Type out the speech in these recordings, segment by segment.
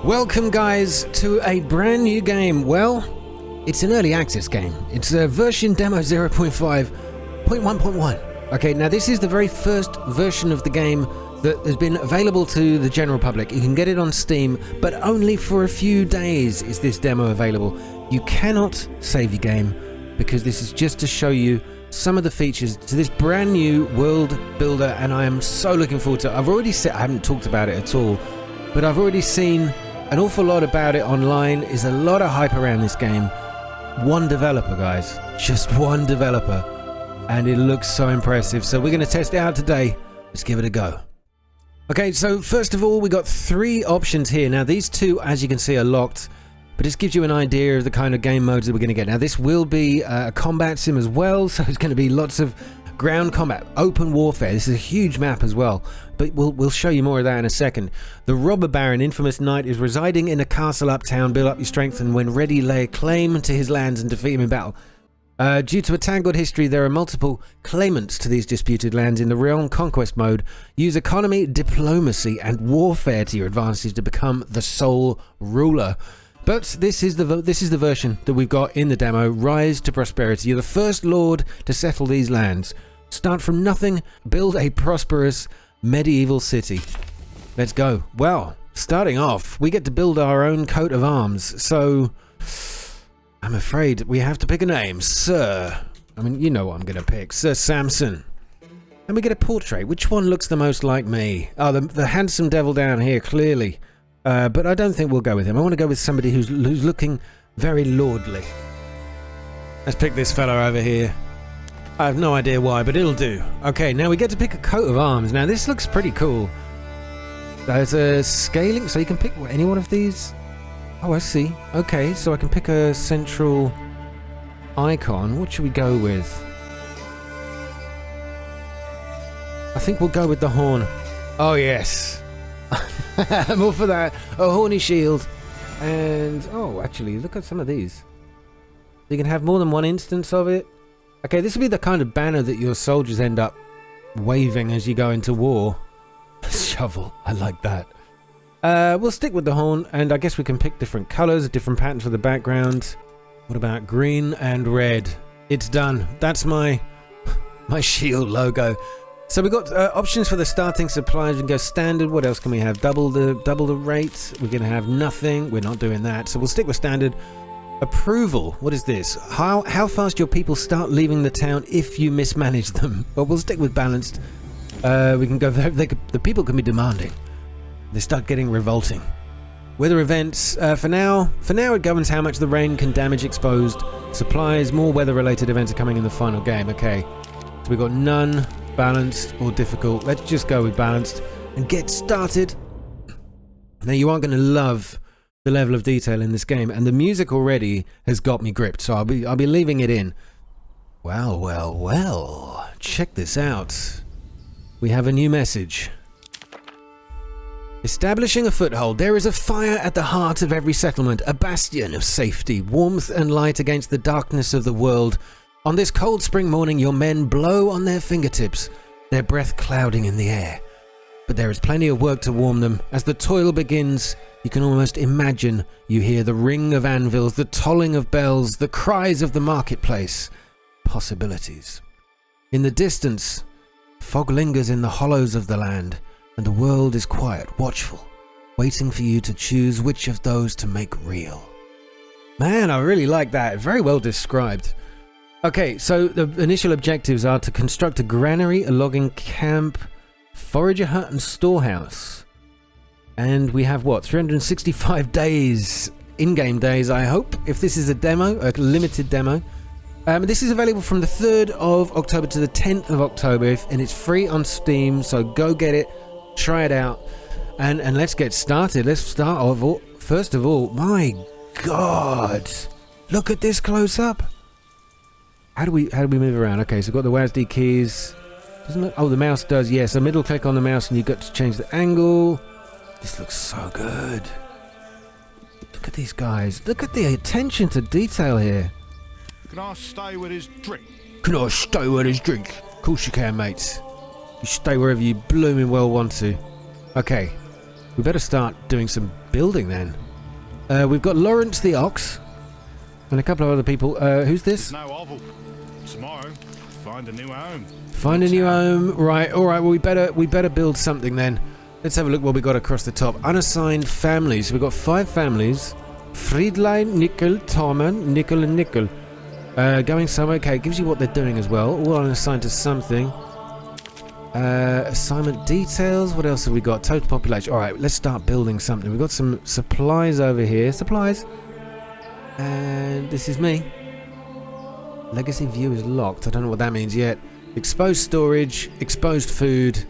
Welcome guys to a brand new game. Well, it's an early access game. It's a version demo 0.5.1.1. Okay, now this is the very first version of the game that has been available to the general public. You can get it on Steam, but only for a few days is this demo available. You cannot save your game because this is just to show you some of the features to this brand new world builder, and I am so looking forward to it. I've already said I haven't talked about it at all, but I've already seen an awful lot about it online. There's a lot of hype around this game. One developer, guys, just one developer, and it looks so impressive. So we're going to test it out today. Let's give it a go. Okay, so first of all, we got three options here. Now these two, as you can see, are locked, but this gives you an idea of the kind of game modes that we're going to get. Now this will be a combat sim as well, so it's going to be lots of ground combat, open warfare. This is a huge map as well, but we'll show you more of that in a second. The robber baron, infamous knight, is residing in a castle uptown. Build up your strength, and when ready, lay claim to his lands and defeat him in battle. Due to a tangled history, there are multiple claimants to these disputed lands in the realm conquest mode. Use economy, diplomacy, and warfare to your advantage to become the sole ruler. But this is the version that we've got in the demo. Rise to prosperity. You're the first lord to settle these lands. Start from nothing. Build a prosperous medieval city. Let's go. Well, starting off, we get to build our own coat of arms. So I'm afraid we have to pick a name. Sir. I mean, you know what I'm going to pick. Sir Samson. And we get a portrait. Which one looks the most like me? Oh, the handsome devil down here, clearly. But I don't think we'll go with him. I want to go with somebody who's looking very lordly. Let's pick this fella over here. I have no idea why, but it'll do. Okay, now we get to pick a coat of arms. Now this looks pretty cool. There's a scaling, so you can pick any one of these. Oh, I see. Okay, so I can pick a central icon. What should we go with? I think we'll go with the horn. Oh, yes. I'm all for that. A horny shield. And, oh, actually, look at some of these. You can have more than one instance of it. Okay, this will be the kind of banner that your soldiers end up waving as you go into war. Shovel. I like that. We'll stick with the horn, and I guess we can pick different colors, different patterns for the background. What about green and red? It's done. That's my shield logo. So we've got options for the starting supplies. We can go standard. What else can we have? Double the rate. We're going to have nothing. We're not doing that. So we'll stick with standard. Approval. What is this? How fast your people start leaving the town if you mismanage them? Well, we'll stick with balanced. We can go. The people can be demanding. They start getting revolting. Weather events. For now it governs how much the rain can damage exposed supplies. More weather-related events are coming in the final game. Okay. So we've got none, balanced, or difficult. Let's just go with balanced and get started. Now you aren't going to love the level of detail in this game, and the music already has got me gripped, so I'll be leaving it in. Well, check this out. We have a new message. Establishing a foothold, there is a fire at the heart of every settlement, a bastion of safety, warmth and light against the darkness of the world. On this cold spring morning, your men blow on their fingertips, their breath clouding in the air. But there is plenty of work to warm them. As the toil begins, you can almost imagine you hear the ring of anvils, the tolling of bells, the cries of the marketplace. Possibilities. In the distance, fog lingers in the hollows of the land, and the world is quiet, watchful, waiting for you to choose which of those to make real. Man, I really like that. Very well described. Okay, so the initial objectives are to construct a granary, a logging camp, forager hut, and storehouse. And we have what, 365 days, in-game days, I hope, if this is a demo, a limited demo. This is available from the 3rd of October to the 10th of October, and it's free on Steam, so go get it, try it out, and let's get started. Let's start off, first of all, my God, look at this close-up. How do we move around? Okay, so we've got the WASD keys. Doesn't it? Oh, the mouse does, yes. So middle click on the mouse and you've got to change the angle. This looks so good. Look at these guys. Look at the attention to detail here. Can I stay with his drink? Can I stay with his drink? Of course you can, mate. You stay wherever you blooming well want to. Okay. We better start doing some building then. We've got Lawrence the Ox and a couple of other people. Who's this? There's no oval. Tomorrow, find a new home. Find a new home. Right. All right. Well, we better build something then. Let's have a look what we got across the top. Unassigned families. We've got 5 families. Friedlein, Nickel, Torman, Nickel and Nickel. Going somewhere. Okay, it gives you what they're doing as well. All unassigned to something. Assignment details. What else have we got? Total population. Alright, let's start building something. We've got some supplies over here. Supplies. And this is me. Legacy view is locked. I don't know what that means yet. Exposed storage, exposed food,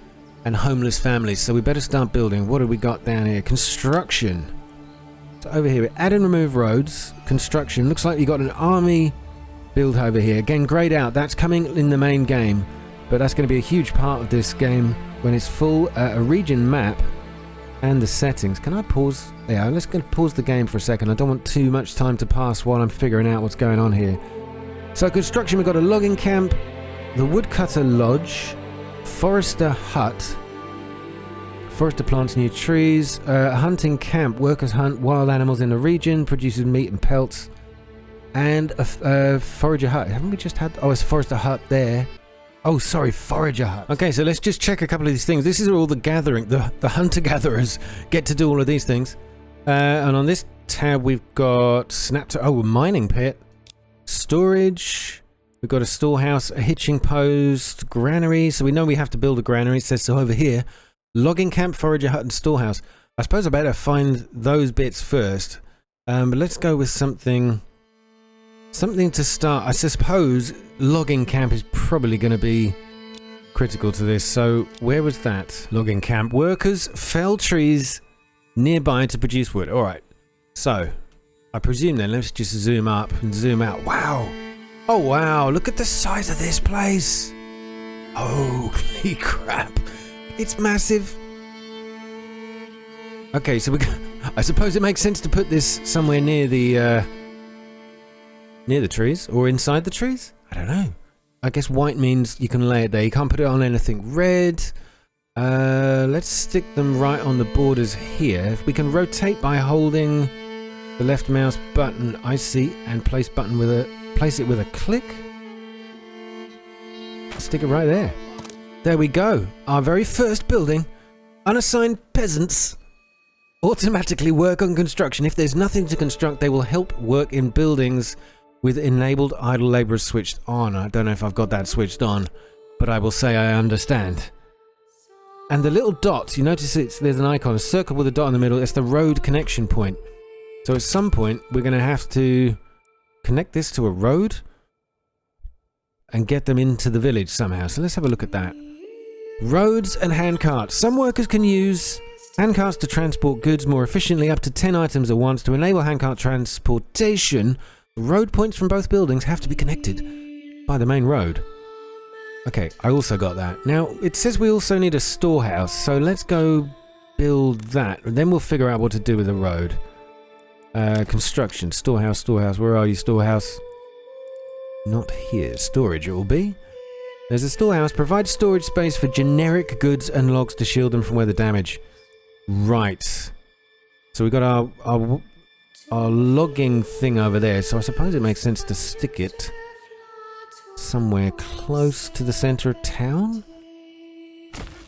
and homeless families. So we better start building. What have we got down here? Construction. So over here, add and remove roads. Construction. Looks like you got an army build over here. Again, grayed out. That's coming in the main game. But that's going to be a huge part of this game when it's full. A region map and the settings. Can I pause? Yeah, let's go pause the game for a second. I don't want too much time to pass while I'm figuring out what's going on here. So construction, we've got a logging camp, the woodcutter lodge, forester hut, forester plants new trees, hunting camp, workers hunt wild animals in the region, produces meat and pelts, and a forager hut. Haven't we just had... Oh, it's forester hut there. Oh, sorry, forager hut. Okay, so let's just check a couple of these things. This is all the gathering. The hunter-gatherers get to do all of these things. And on this tab, we've got a mining pit, storage. We've got a storehouse, a hitching post, granary. So we know we have to build a granary. It says so over here. Logging camp, forager hut, and storehouse. I suppose I better find those bits first. But let's go with something to start. I suppose logging camp is probably going to be critical to this. So where was that logging camp? Workers fell trees nearby to produce wood. All right. So I presume then let's just zoom up and zoom out. Wow. Oh wow. Look at the size of this place. Holy crap. It's massive. Okay, so I suppose it makes sense to put this somewhere near the trees or inside the trees. I don't know. I guess white means you can lay it there. You can't put it on anything red. Let's stick them right on the borders here. If we can rotate by holding the left mouse button, I see, and place it with a click. Stick it right there. There we go. Our very first building. Unassigned peasants automatically work on construction. If there's nothing to construct, they will help work in buildings with enabled idle labourers switched on. I don't know if I've got that switched on, but I will say I understand. And the little dot, you notice there's an icon, a circle with a dot in the middle. It's the road connection point. So at some point, we're going to have to connect this to a road and get them into the village somehow. So let's have a look at that. Roads and handcarts. Some workers can use handcarts to transport goods more efficiently, up to 10 items at once. To enable handcart transportation, road points from both buildings have to be connected by the main road. Okay, I also got that. Now, it says we also need a storehouse, so let's go build that. And then we'll figure out what to do with the road. Construction, storehouse. Where are you, storehouse? Not here. Storage it will be. There's a storehouse. Provide storage space for generic goods and logs to shield them from weather damage. Right. So we got our logging thing over there. So I suppose it makes sense to stick it somewhere close to the center of town.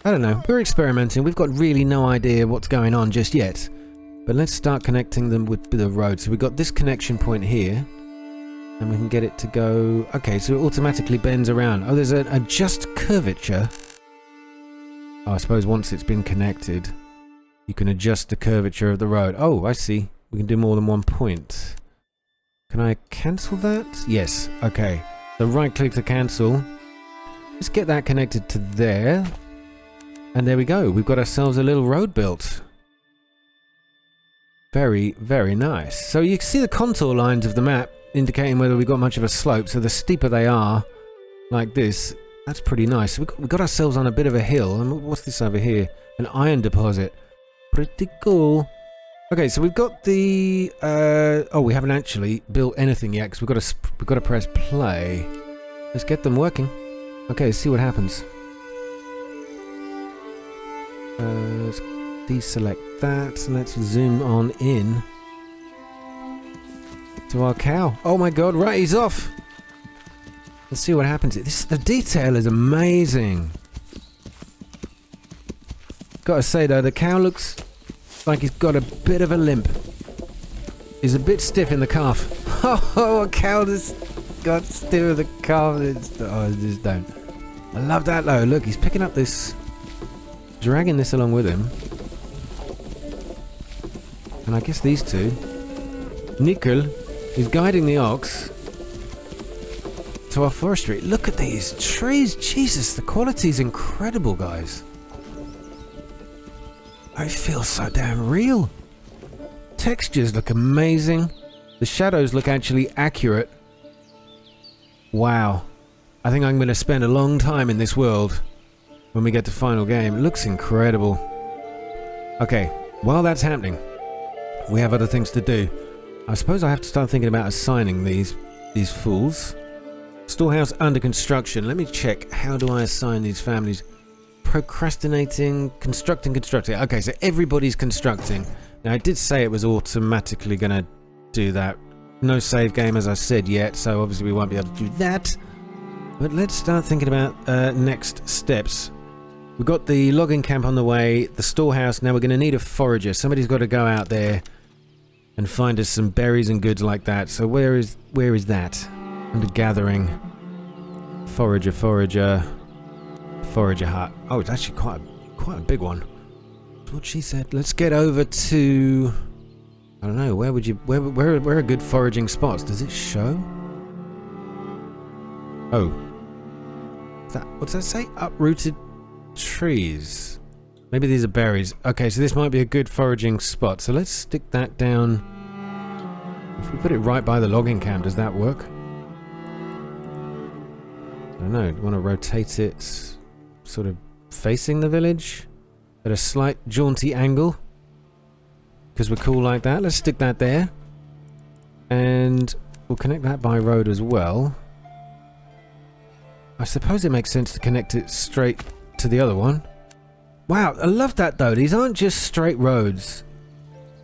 I don't know. We're experimenting. We've got really no idea what's going on just yet. But let's start connecting them with the road. So we've got this connection point here. And we can get it to go... Okay, so it automatically bends around. Oh, there's an adjust curvature. Oh, I suppose once it's been connected, you can adjust the curvature of the road. Oh, I see. We can do more than one point. Can I cancel that? Yes. Okay. So right click to cancel. Let's get that connected to there. And there we go. We've got ourselves a little road built. Very, very nice. So you can see the contour lines of the map indicating whether we've got much of a slope. So the steeper they are, like this, that's pretty nice. We got ourselves on a bit of a hill. And what's this over here? An iron deposit. Pretty cool. Okay, so we've got the... oh, we haven't actually built anything yet because we've got to press play. Let's get them working. Okay, let's see what happens. Let's deselect that. Let's zoom on in to our cow. Oh my god, right, he's off. Let's see what happens. The detail is amazing. Gotta say though, the cow looks like he's got a bit of a limp. He's a bit stiff in the calf. Oh, a cow that's got stiff in the calf. Oh, I just don't. I love that though. Look, he's picking up this, dragging this along with him. And I guess these two. Nickel is guiding the ox to our forestry. Look at these trees. Jesus, the quality is incredible, guys. I feel so damn real. Textures look amazing. The shadows look actually accurate. Wow. I think I'm going to spend a long time in this world when we get to final game. It looks incredible. Okay, while that's happening, we have other things to do. I suppose I have to start thinking about assigning these fools. Storehouse under construction. Let me check. How do I assign these families? Procrastinating, constructing. Okay, so everybody's constructing. Now, I did say it was automatically going to do that. No save game, as I said, yet, so obviously we won't be able to do that. But let's start thinking about next steps. We've got the logging camp on the way, the storehouse. Now we're going to need a forager. Somebody's got to go out there and find us some berries and goods like that. So where is that? Under gathering. Forager hut. Oh, it's actually quite a big one. That's what she said. Let's get over to, I don't know, where are good foraging spots? Does it show? Oh. What's that say? Uprooted trees. Maybe these are berries. Okay, so this might be a good foraging spot. So let's stick that down. If we put it right by the logging camp, does that work? I don't know. Do you want to rotate it sort of facing the village at a slight jaunty angle? Because we're cool like that. Let's stick that there. And we'll connect that by road as well. I suppose it makes sense to connect it straight to the other one. Wow, I love that though. These aren't just straight roads.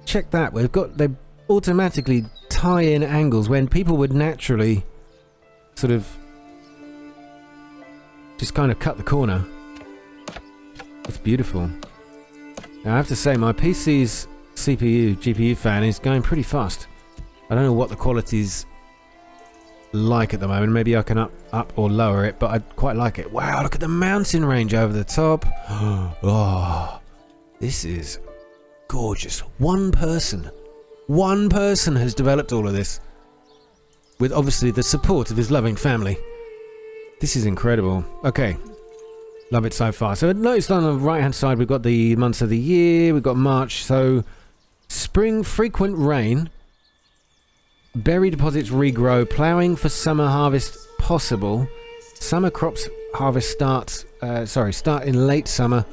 Check that. They automatically tie in angles when people would naturally sort of just kind of cut the corner. It's beautiful. Now I have to say my PC's GPU fan is going pretty fast. I don't know what the quality's like at the moment. Maybe I can up or lower it, but I quite like it. Wow, look at the mountain range over the top. Oh, this is gorgeous. One person has developed all of this with obviously the support of his loving family. This is incredible. Okay, love it so far. So notice on the right hand side we've got the months of the year. We've got March. So spring, frequent rain. Berry deposits regrow. Ploughing for summer harvest possible. Summer crops harvest start in late summer.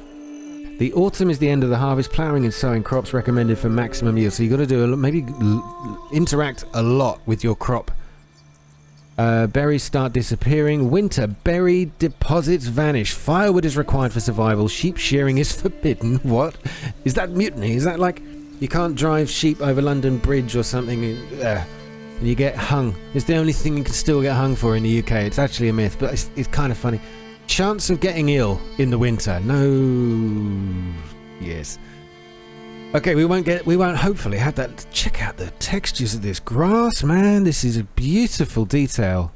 The autumn is the end of the harvest. Ploughing and sowing crops recommended for maximum yield. So you've got to do maybe interact a lot with your crop. Berries start disappearing. Winter berry deposits vanish. Firewood is required for survival. Sheep shearing is forbidden. What? Is that mutiny? Is that like you can't drive sheep over London Bridge or something and you get hung? It's the only thing you can still get hung for in the UK. It's actually a myth, but it's kind of funny. Chance of getting ill in the winter. No. Yes. Okay, we won't hopefully have that. Check out the textures of this grass, man. This is a beautiful detail.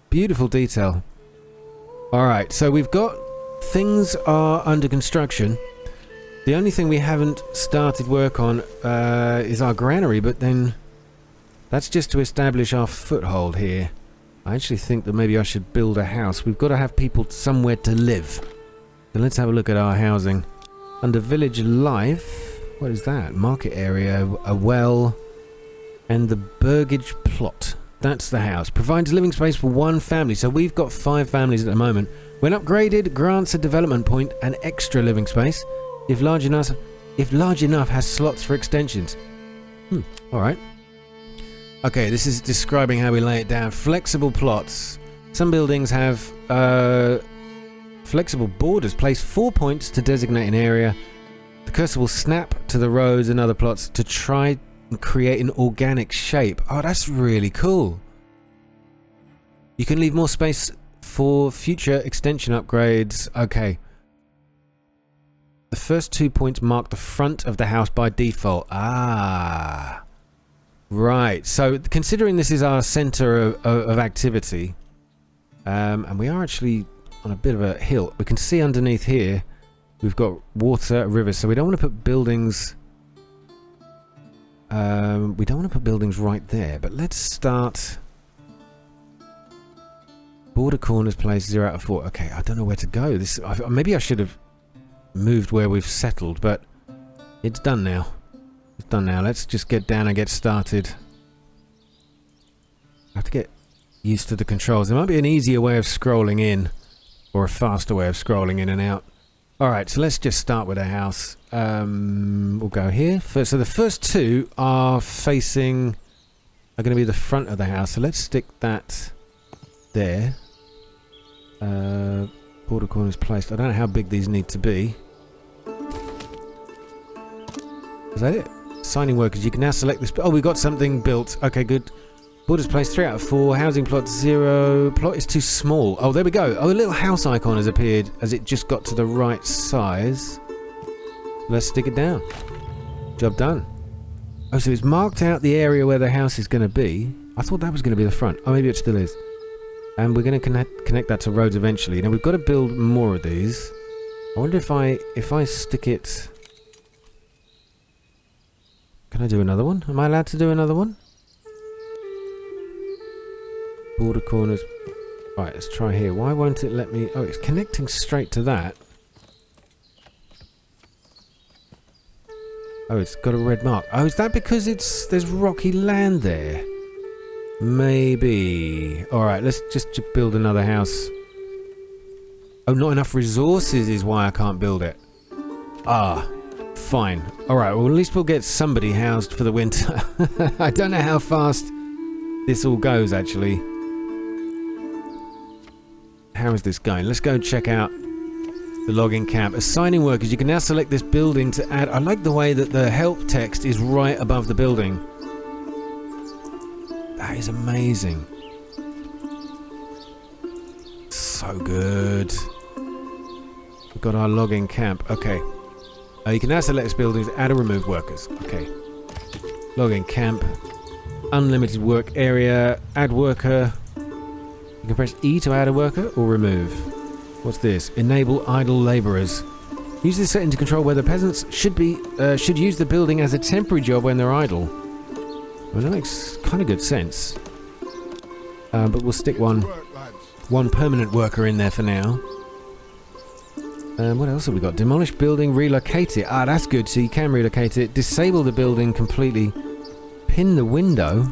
Beautiful detail. Alright, so we've got things are under construction. The only thing we haven't started work on is our granary, but then that's just to establish our foothold here. I actually think that maybe I should build a house. We've got to have people somewhere to live. Then let's have a look at our housing. Under village life... What is that? Market area, a well, and the burgage plot. That's the house. Provides living space for one family. So we've got 5 families at the moment. When upgraded, grants a development point and extra living space. If large enough, has slots for extensions. Alright. Okay, this is describing how we lay it down. Flexible plots. Some buildings have flexible borders. Place 4 points to designate an area. The cursor will snap to to the roads and other plots to try and create an organic shape. Oh, that's really cool. You can leave more space for future extension upgrades. Okay. The first 2 points mark the front of the house by default. Ah. Right. So considering this is our center of activity, and we are actually on a bit of a hill. We can see underneath here we've got water, rivers, so we don't want to put buildings. We don't want to put buildings right there, but let's start. Border corners place 0 out of 4. Okay, I don't know where to go. Maybe I should have moved where we've settled, but it's done now. It's done now. Let's just get down and get started. I have to get used to the controls. There might be an easier way of scrolling in, or a faster way of scrolling in and out. Alright, so let's just start with a house. We'll go here. First, so the first two are going to be the front of the house. So let's stick that there. Border corners placed. I don't know how big these need to be. Is that it? Signing workers. You can now select this. Oh, we got something built. Okay, good. Borders placed 3 out of 4. Housing plot 0. Plot is too small. Oh, there we go. Oh, a little house icon has appeared as it just got to the right size. Let's stick it down. Job done. Oh, so it's marked out the area where the house is going to be. I thought that was going to be the front. Oh, maybe it still is. And we're going to connect that to roads eventually. Now, we've got to build more of these. I wonder if I stick it... Can I do another one? Am I allowed to do another one? Border corners. Right, let's try here. Why won't it let me... Oh, it's connecting straight to that. Oh, it's got a red mark. Oh, is that because there's rocky land there? Maybe. Alright, let's just build another house. Oh, not enough resources is why I can't build it. Ah, fine. Alright, well at least we'll get somebody housed for the winter. I don't know how fast this all goes, actually. How is this going? Let's go and check out the logging camp. Assigning workers. You can now select this building to add... I like the way that the help text is right above the building. That is amazing. So good. We've got our logging camp. Okay. You can now select this building to add or remove workers. Okay. Logging camp. Unlimited work area. Add worker. You can press E to add a worker or remove. What's this? Enable idle labourers. Use this setting to control whether peasants should use the building as a temporary job when they're idle. Well, that makes kind of good sense. But we'll stick one permanent worker in there for now. What else have we got? Demolish building, relocate it. Ah, that's good. So you can relocate it. Disable the building completely. Pin the window.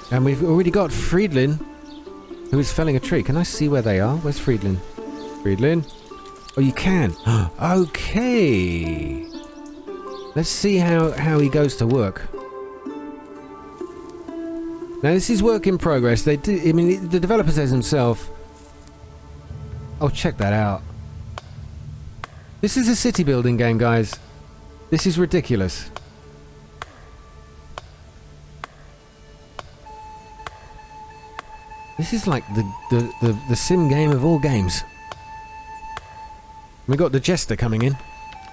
And we've already got Friedlin, who is felling a tree. Can I see where they are? Where's Friedlin? Friedlin? Oh, you can. Okay. Let's see how he goes to work. Now, this is work in progress. The developer says himself... Oh, check that out. This is a city building game, guys. This is ridiculous. This is like the sim game of all games. We got the jester coming in.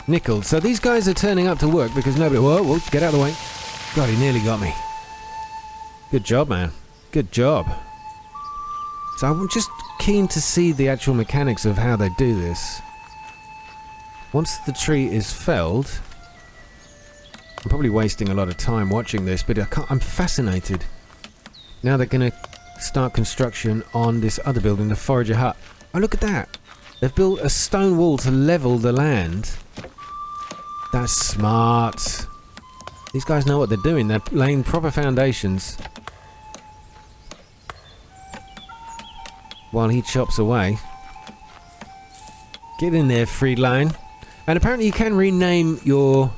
Nickel. So these guys are turning up to work because nobody... Whoa, get out of the way. God, he nearly got me. Good job, man. Good job. So I'm just keen to see the actual mechanics of how they do this. Once the tree is felled... I'm probably wasting a lot of time watching this, but I'm fascinated. Now they're going to start construction on this other building, the forager hut. Oh, look at that. They've built a stone wall to level the land. That's smart. These guys know what they're doing. They're laying proper foundations. While he chops away. Get in there, Friedline. And apparently you can rename your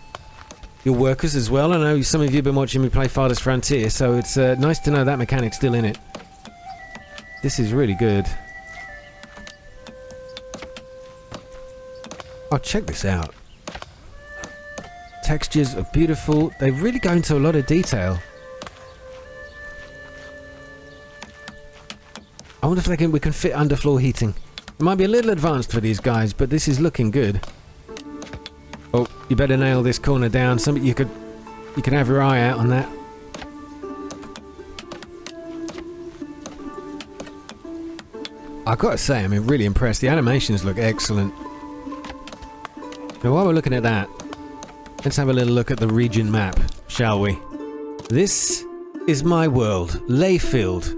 workers as well. I know some of you have been watching me play Farthest Frontier, so it's nice to know that mechanic's still in it. This is really good. Oh, check this out. Textures are beautiful. They really go into a lot of detail. I wonder if we can fit underfloor heating. It might be a little advanced for these guys, but this is looking good. Oh, you better nail this corner down. You could have your eye out on that. I've got to say, I'm really impressed. The animations look excellent. Now, while we're looking at that, let's have a little look at the region map, shall we? This is my world, Layfield.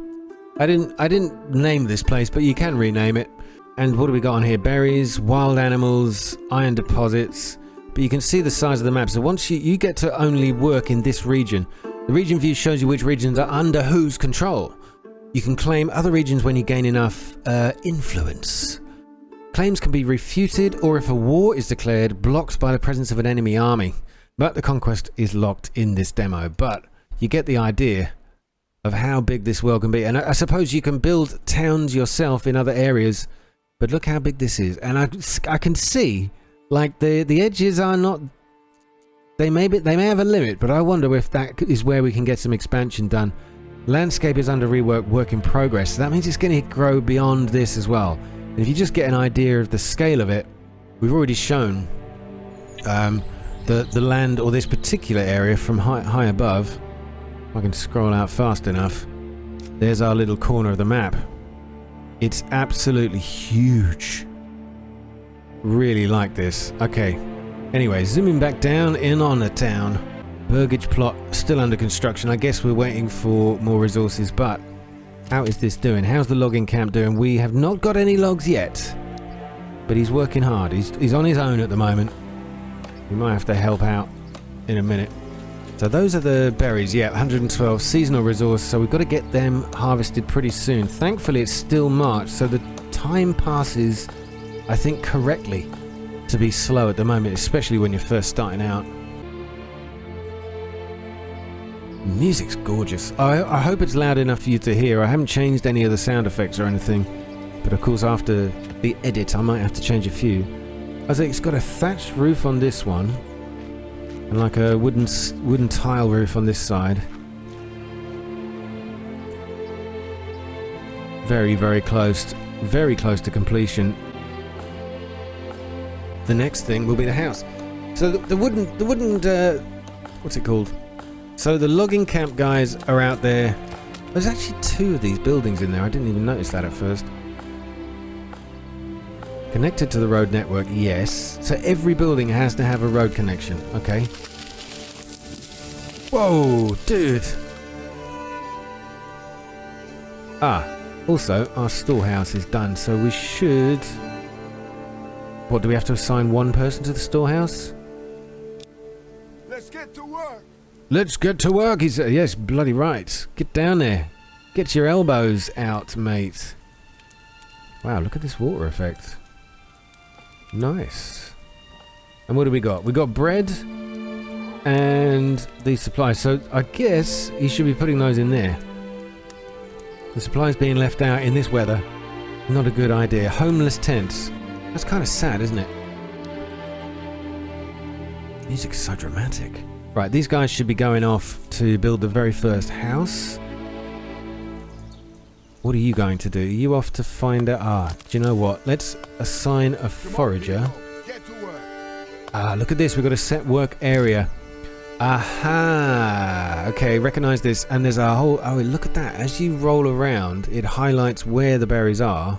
I didn't name this place, but you can rename it. And what do we got on here? Berries, wild animals, iron deposits. But you can see the size of the map. So once you get to only work in this region, the region view shows you which regions are under whose control. You can claim other regions when you gain enough influence. Claims can be refuted, or if a war is declared, blocked by the presence of an enemy army. But the conquest is locked in this demo. But you get the idea of how big this world can be. And I suppose you can build towns yourself in other areas. But look how big this is. And I can see, like, the edges are not... They may have a limit, but I wonder if that is where we can get some expansion done. Landscape is under rework, work in progress. So that means it's going to grow beyond this as well. And if you just get an idea of the scale of it, we've already shown the land, or this particular area from high above. If I can scroll out fast enough. There's our little corner of the map. It's absolutely huge. Really like this. Okay. Anyway, zooming back down in on the town. Burgage plot still under construction. I guess we're waiting for more resources, but how is this doing? How's the logging camp doing? We have not got any logs yet, but he's working hard. He's on his own at the moment. We might have to help out in a minute. So those are the berries. Yeah, 112 seasonal resource. So we've got to get them harvested pretty soon. Thankfully, it's still March, so the time passes, I think, correctly to be slow at the moment, especially when you're first starting out. Music's gorgeous. I hope it's loud enough for you to hear. I haven't changed any of the sound effects or anything, but of course after the edit I might have to change a few. I think it's got a thatched roof on this one, and like a wooden tile roof on this side. Very, very close to completion. The next thing will be the house. So the wooden what's it called? So the logging camp guys are out there. There's actually 2 of these buildings in there. I didn't even notice that at first. Connected to the road network, yes. So every building has to have a road connection. Okay. Whoa, dude. Also, our storehouse is done, so we should... What, do we have to assign one person to the storehouse? Let's get to work. Let's get to work, he said. Yes, bloody right. Get down there. Get your elbows out, mate. Wow, look at this water effect. Nice. And what do we got? We got bread and these supplies. So I guess you should be putting those in there. The supplies being left out in this weather, not a good idea. Homeless tents. That's kind of sad, isn't it? Music's so dramatic. Right, these guys should be going off to build the very first house. What are you going to do? Are you off to find out? Do you know what? Let's assign a forager. Look at this. We've got a set work area. Aha! Okay, recognize this. And there's a whole... Oh, look at that. As you roll around, it highlights where the berries are.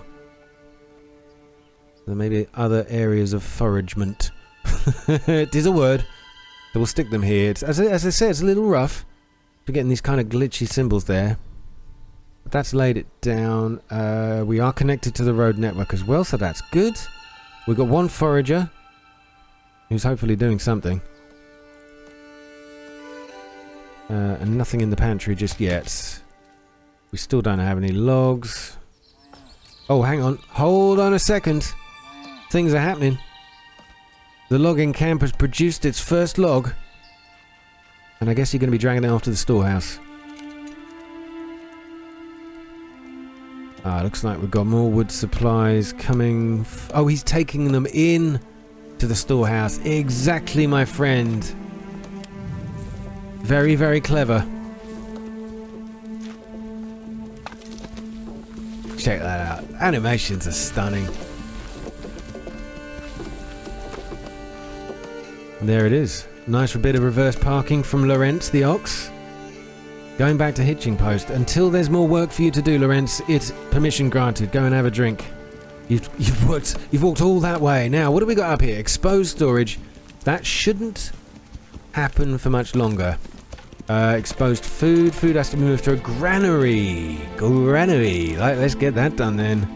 There may be other areas of foragement. It is a word. So we'll stick them here. It's, as I said, it's a little rough. We're getting these kind of glitchy symbols there. But that's laid it down. We are connected to the road network as well, so that's good. We've got one forager who's hopefully doing something. And nothing in the pantry just yet. We still don't have any logs. Oh, hang on. Hold on a second. Things are happening. The logging camp has produced its first log. And I guess you're going to be dragging it off to the storehouse. Looks like we've got more wood supplies coming. Oh, he's taking them in. to the storehouse. Exactly, my friend. Very, very clever. Check that out. Animations are stunning. There it is. Nice bit of reverse parking from Lorenz the ox. Going back to hitching post. Until there's more work for you to do, Lorenz, it's permission granted. Go and have a drink. You've walked all that way. Now, what do we got up here? Exposed storage. That shouldn't happen for much longer. Exposed food. Food has to be moved to a granary. Granary. Let's get that done then.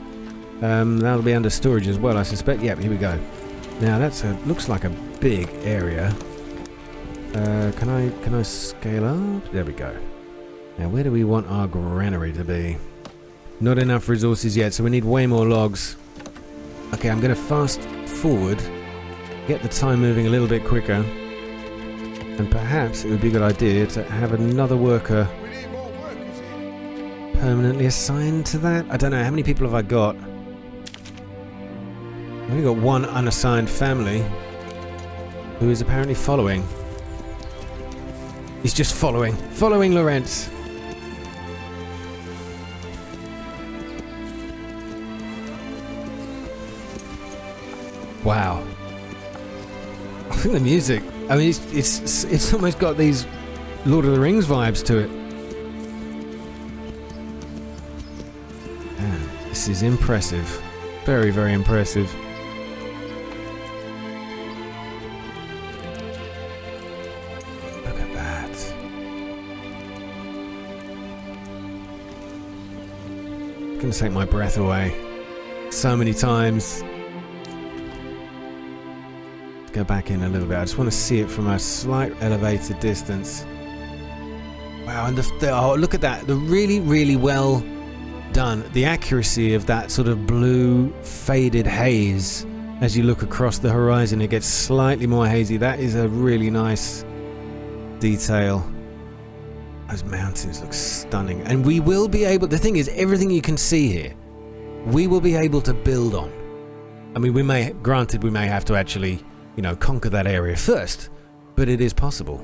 That'll be under storage as well, I suspect. Yep, here we go. Now looks like a big area. Can I scale up? There we go. Now, where do we want our granary to be? Not enough resources yet, so we need way more logs. Okay, I'm going to fast forward, get the time moving a little bit quicker, and perhaps it would be a good idea to have another worker permanently assigned to that. I don't know, how many people have I got? I've only got one unassigned family who is apparently following. He's just following Lorenz. Wow. I think the music, I mean, it's almost got these Lord of the Rings vibes to it. Man, this is impressive. Very, very impressive. Look at that. It's gonna take my breath away so many times. Go back in a little bit. I just want to see it from a slight elevated distance. Wow, and oh, look at that. The really, really well done. The accuracy of that sort of blue faded haze as you look across the horizon. It gets slightly more hazy. That is a really nice detail. Those mountains look stunning. And we will be able, the thing is, everything you can see here, we will be able to build on. I mean, we may have to actually, conquer that area first, but it is possible.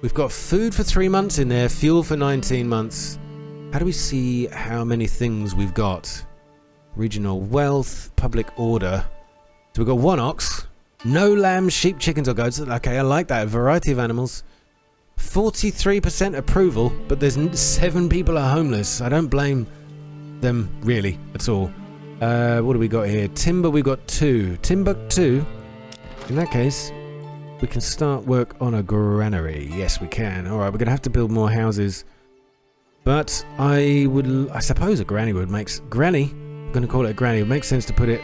We've got food for 3 months in there, fuel for 19 months. How do we see how many things we've got? Regional wealth, public order. So we've got 1 ox, no lambs, sheep, chickens or goats. Okay, I like that, a variety of animals. 43% approval, but there's 7 people are homeless. I don't blame them really at all. What do we got here? Timber, we've got 2. Timbuktu. In that case, we can start work on a granary. Yes, we can. Alright, we're going to have to build more houses. But I suppose a granny would make... Granny? I'm going to call it a granny. It would make sense to put it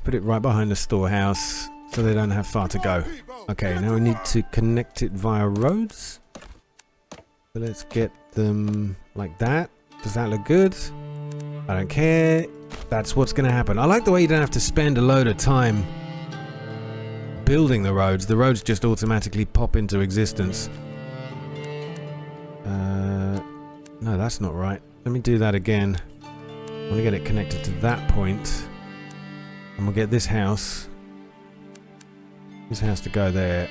right behind the storehouse so they don't have far to go. Okay, now we need to connect it via roads. So let's get them like that. Does that look good? I don't care. That's what's going to happen. I like the way you don't have to spend a load of time building the roads. The roads just automatically pop into existence. No, that's not right. Let me do that again. I want to get it connected to that point. And we'll get this house to go there.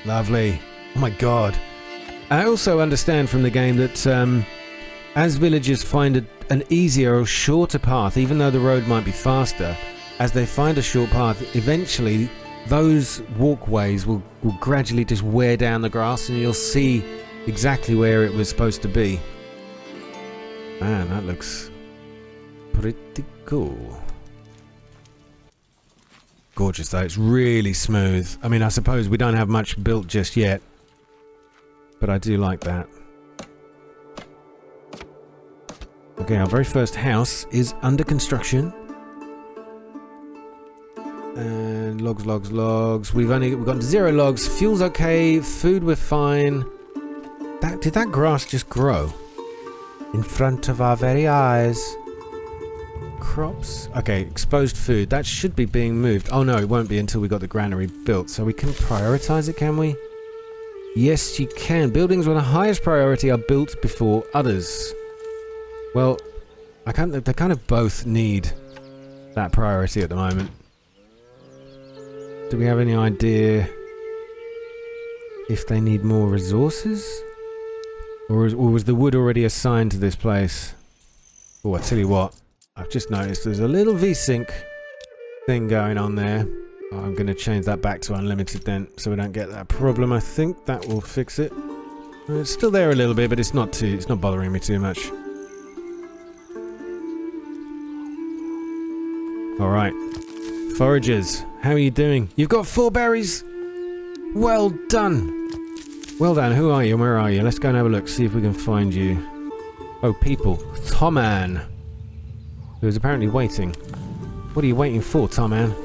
Lovely. Oh my god. I also understand from the game that as villagers find an easier or shorter path, even though the road might be faster, as they find a short path, eventually those walkways will gradually just wear down the grass and you'll see exactly where it was supposed to be. Man, that looks pretty cool. Gorgeous though, it's really smooth. I mean, I suppose we don't have much built just yet, but I do like that. Okay, our very first house is under construction. And logs. We've got 0 logs. Fuel's okay. Food we're fine. Did that grass just grow in front of our very eyes? Crops. Okay, exposed food. That should be being moved. Oh no, it won't be until we got the granary built. So we can prioritize it, can we? Yes, you can. Buildings with the highest priority are built before others. Well, they kind of both need that priority at the moment. Do we have any idea if they need more resources? Or was the wood already assigned to this place? Oh, I tell you what. I've just noticed there's a little VSync thing going on there. I'm going to change that back to unlimited then, so we don't get that problem. I think that will fix it. It's still there a little bit, but it's not bothering me too much. Alright. Foragers, how are you doing? You've got 4 berries! Well done! Well done, who are you and where are you? Let's go and have a look, see if we can find you. Oh, people. Toman! Who is apparently waiting. What are you waiting for, Toman?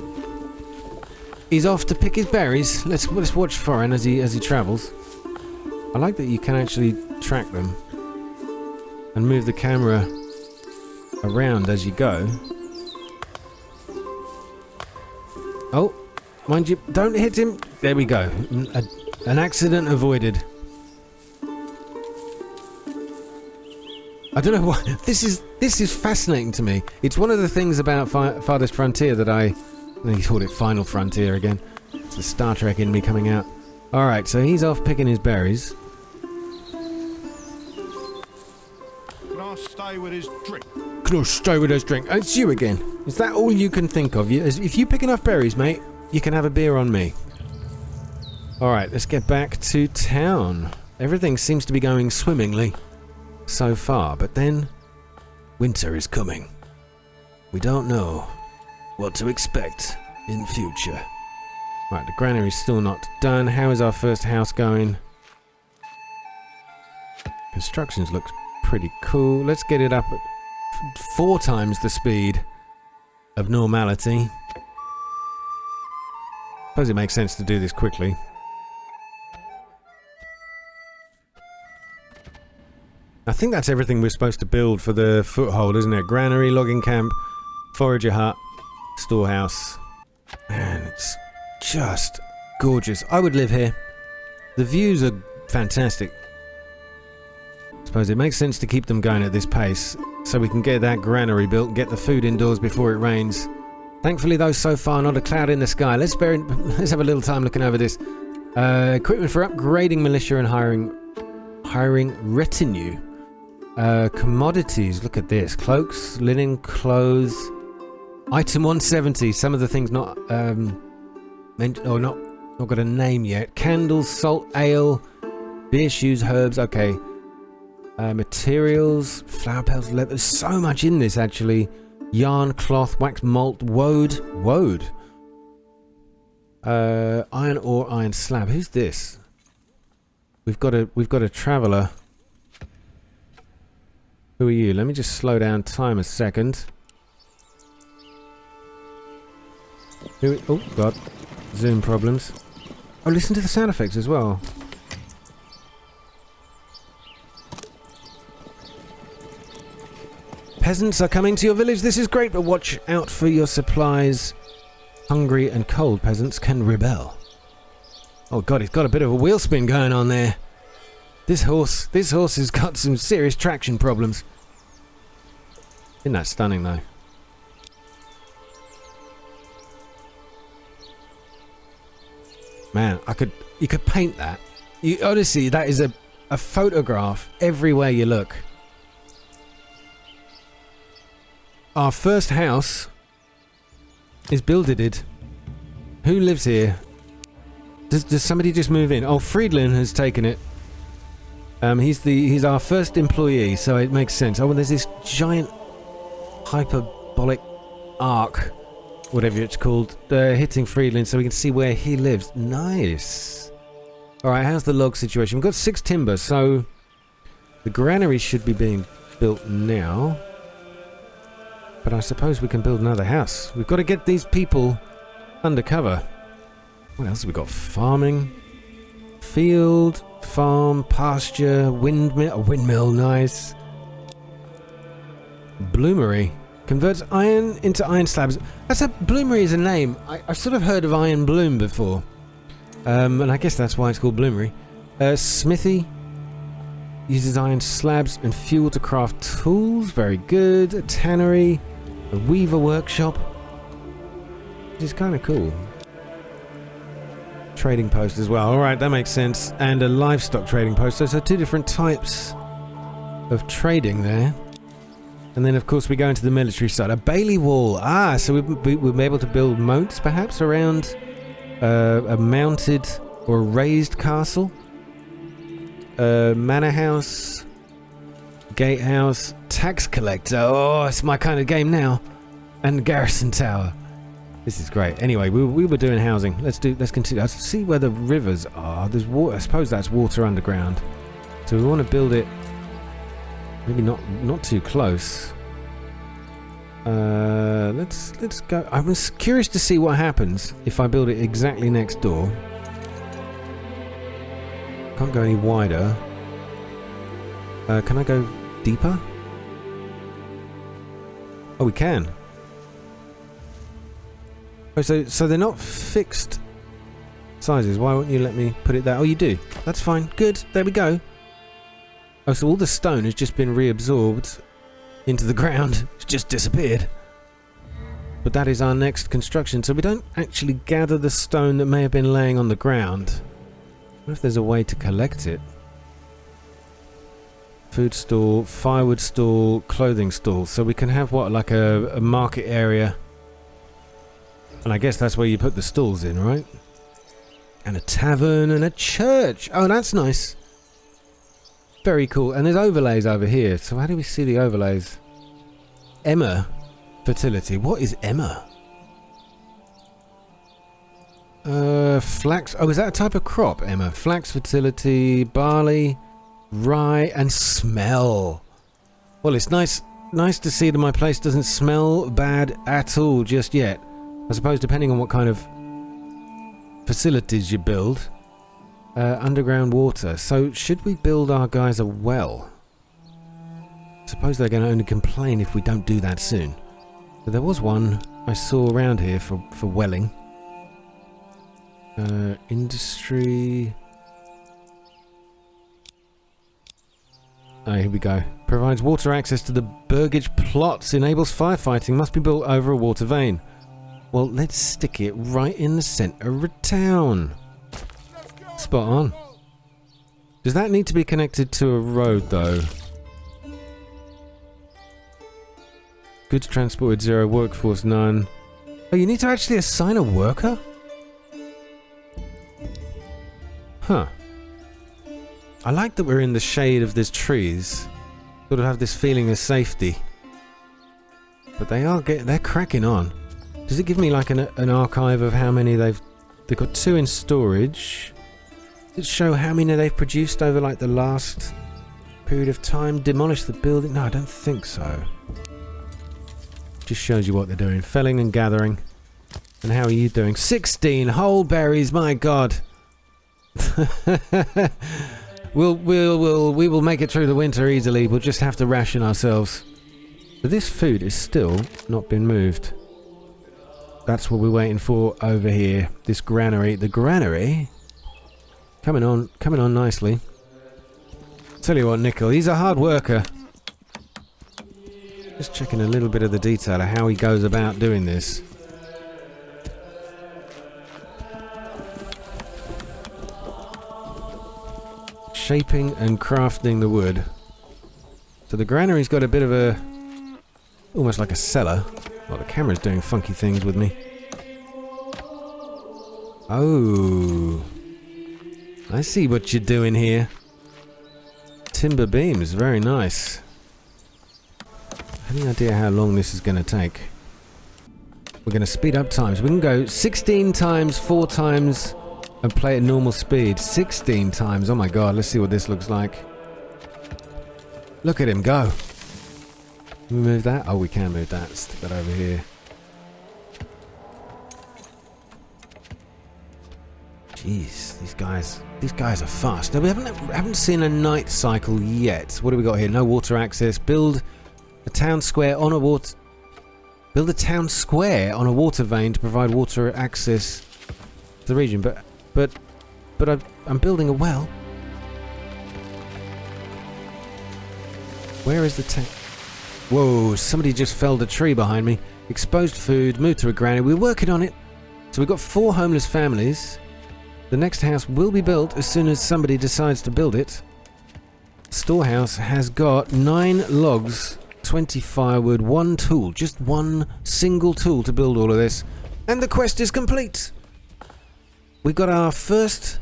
He's off to pick his berries. Let's watch for him as he travels. I like that you can actually track them and move the camera around as you go. Oh, mind you, don't hit him. There we go. An accident avoided. I don't know why. This is fascinating to me. It's one of the things about Farthest Frontier that I think he called it Final Frontier again. It's the Star Trek in me coming out. Alright, so he's off picking his berries. Can I stay with his drink? Can I stay with his drink? It's you again. Is that all you can think of? If you pick enough berries, mate, you can have a beer on me. Alright, let's get back to town. Everything seems to be going swimmingly so far, but then winter is coming. We don't know what to expect in future. Right, the granary's still not done. How is our first house going? Constructions looks pretty cool. Let's get it up at 4 times the speed of normality. Suppose it makes sense to do this quickly. I think that's everything we're supposed to build for the foothold, isn't it? Granary, logging camp, forager hut, storehouse. Man, it's just gorgeous. I would live here. The views are fantastic. I suppose it makes sense to keep them going at this pace, so we can get that granary built and get the food indoors before it rains. Thankfully, though, so far, not a cloud in the sky. Let's have a little time looking over this. Equipment for upgrading militia and hiring retinue. Commodities, look at this. Cloaks, linen, clothes. Item 170, some of the things not not got a name yet. Candles, salt, ale, beer, shoes, herbs, okay. Materials, flower petals, leather. There's so much in this actually. Yarn, cloth, wax, malt, woad. Iron ore, iron slab. Who's this? We've got a traveller. Who are you? Let me just slow down time a second. Oh god. Zoom problems. Oh, listen to the sound effects as well. Peasants are coming to your village. This is great, but watch out for your supplies. Hungry and cold peasants can rebel. Oh god, he's got a bit of a wheel spin going on there. This horse has got some serious traction problems. Isn't that stunning though? Man, you could paint that. Honestly, that is a photograph everywhere you look. Our first house is builded. Who lives here? Does somebody just move in? Oh, Friedland has taken it. He's our first employee, so it makes sense. Oh, well, there's this giant hyperbolic arc, whatever it's called, hitting Friedland, so we can see where he lives. Nice. All right, how's the log situation? We've got 6 timber, so the granary should be being built now. But I suppose we can build another house. We've got to get these people undercover. What else have we got? Farming, field, farm, pasture, windmill. A windmill, nice. Bloomery converts iron into iron slabs. Bloomery is a name. I've sort of heard of iron bloom before, and I guess that's why it's called bloomery. Smithy uses iron slabs and fuel to craft tools. Very good. A tannery, a weaver workshop. Which is kind of cool. trading post as well. Alright, that makes sense. And a livestock trading post. So 2 different types of trading there. And then, of course, we go into the military side. A Bailey wall. Ah, so we'll be able to build moats, perhaps, around a mounted or raised castle. Manor house. Gatehouse. Tax collector. Oh, it's my kind of game now. And garrison tower. This is great. Anyway, we were doing housing. Let's continue. Let's see where the rivers are. There's water. I suppose that's water underground. So we want to build it. Maybe not too close. Let's go. I'm curious to see what happens if I build it exactly next door. Can't go any wider. Can I go deeper? Oh, we can. Oh, so they're not fixed sizes. Why won't you let me put it there? Oh, you do. That's fine. Good. There we go. Oh, so all the stone has just been reabsorbed into the ground. It's just disappeared. But that is our next construction. So we don't actually gather the stone that may have been laying on the ground. What if there's a way to collect it? Food stall, firewood stall, clothing stall. So we can have what, like a market area. And I guess that's where you put the stalls in, right? And a tavern and a church. Oh, that's nice. Very cool. And there's overlays over here. So how do we see the overlays? Emma fertility. What is Emma? Flax. Oh, is that a type of crop, Emma? Flax fertility, barley, rye, and smell. Well, it's nice to see that my place doesn't smell bad at all just yet. I suppose depending on what kind of facilities you build. Underground water. So should we build our guys a well? I suppose they're going to only complain if we don't do that soon. But there was one I saw around here for welling. Industry. Oh, here we go. Provides water access to the Burgage plots. Enables firefighting. Must be built over a water vein. Well, let's stick it right in the centre of town. Spot on. Does that need to be connected to a road, though? Goods transported 0, workforce none. Oh, you need to actually assign a worker? Huh. I like that we're in the shade of these trees. Sort of have this feeling of safety. But they're cracking on. Does it give me like an archive of how many they've got 2 in storage? Does it show how many they've produced over like the last period of time? Demolish the building? No, I don't think so. Just shows you what they're doing. Felling and gathering. And how are you doing? 16 whole berries, my god. We will make it through the winter easily. We'll just have to ration ourselves. But this food is still not been moved. That's what we're waiting for over here. This granary. The granary? Coming on nicely. Tell you what, Nickel, he's a hard worker. Just checking a little bit of the detail of how he goes about doing this. Shaping and crafting the wood. So the granary's got a bit of a... almost like a cellar. Well, the camera's doing funky things with me. Oh. I see what you're doing here. Timber beams, very nice. Any idea how long this is going to take? We're going to speed up times. We can go 16 times, 4 times, and play at normal speed. 16 times. Oh my god, let's see what this looks like. Look at him go. Can we move that? Oh, we can move that. Stick that over here. Jeez, these guys are fast. Now, we haven't seen a night cycle yet. What do we got here? No water access. Build a town square on a water. Build a town square on a water vein to provide water access to the region. But I'm building a well. Where is the town? Whoa! Somebody just felled a tree behind me. Exposed food. Moved to a granary. We're working on it. So we've got 4 homeless families. The next house will be built as soon as somebody decides to build it. Storehouse has got 9 logs, 20 firewood, 1 tool. Just one single tool to build all of this. And the quest is complete. We got our first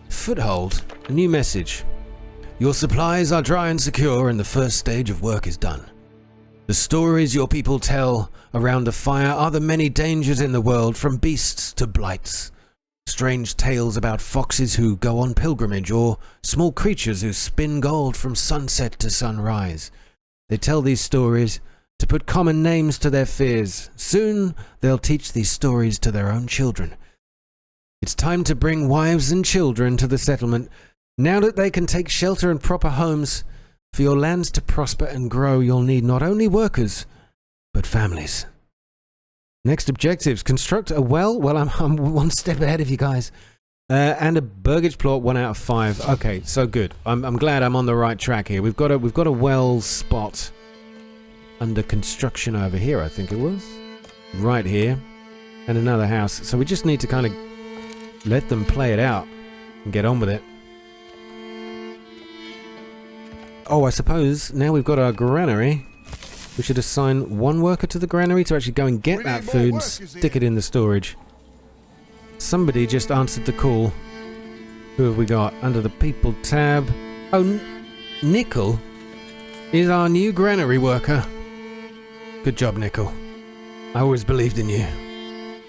foothold. A new message. Your supplies are dry and secure and the first stage of work is done. The stories your people tell around the fire are the many dangers in the world, from beasts to blights. Strange tales about foxes who go on pilgrimage, or small creatures who spin gold from sunset to sunrise. They tell these stories to put common names to their fears. Soon they'll teach these stories to their own children. It's time to bring wives and children to the settlement. Now that they can take shelter in proper homes, for your lands to prosper and grow, you'll need not only workers, but families. Next objectives. Construct a well. Well, I'm one step ahead of you guys. And a burgage plot, 1 out of 5. Okay, so good. I'm glad I'm on the right track here. We've got a well spot under construction over here, I think it was. Right here. And another house. So we just need to kind of let them play it out and get on with it. Oh, I suppose now we've got our granary. We should assign 1 worker to the granary to actually go and get that food and stick it in the storage. Somebody just answered the call. Who have we got? Under the people tab. Oh, Nickel is our new granary worker. Good job, Nickel. I always believed in you.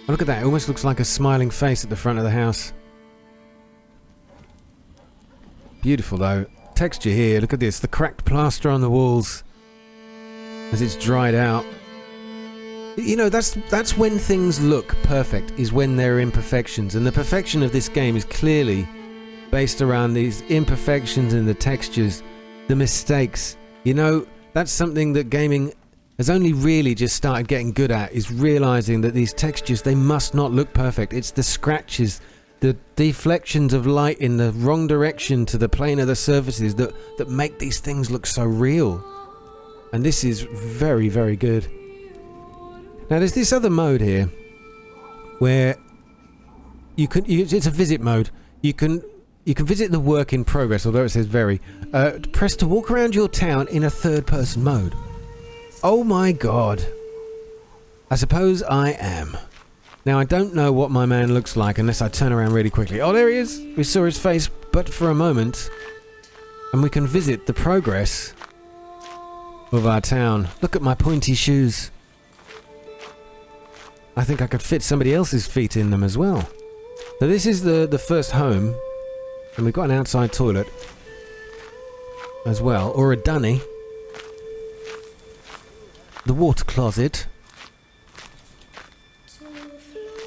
Oh, look at that. It almost looks like a smiling face at the front of the house. Beautiful, though. Texture here. Look at this. The cracked plaster on the walls as it's dried out. You know, that's when things look perfect, is when there are imperfections. And the perfection of this game is clearly based around these imperfections in the textures, the mistakes. You know, that's something that gaming has only really just started getting good at, is realizing that these textures, they must not look perfect. It's the scratches, the deflections of light in the wrong direction to the plane of the surfaces that make these things look so real. And this is very, very good. Now there's this other mode here where it's a visit mode. You can visit the work in progress, although it says very. Press to walk around your town in a third-person mode. Oh my god. I suppose I am. Now I don't know what my man looks like unless I turn around really quickly. Oh, there he is. We saw his face but for a moment. And we can visit the progress of our town. Look at my pointy shoes. I think I could fit somebody else's feet in them as well. So this is the first home. And we've got an outside toilet as well. Or a dunny. The water closet.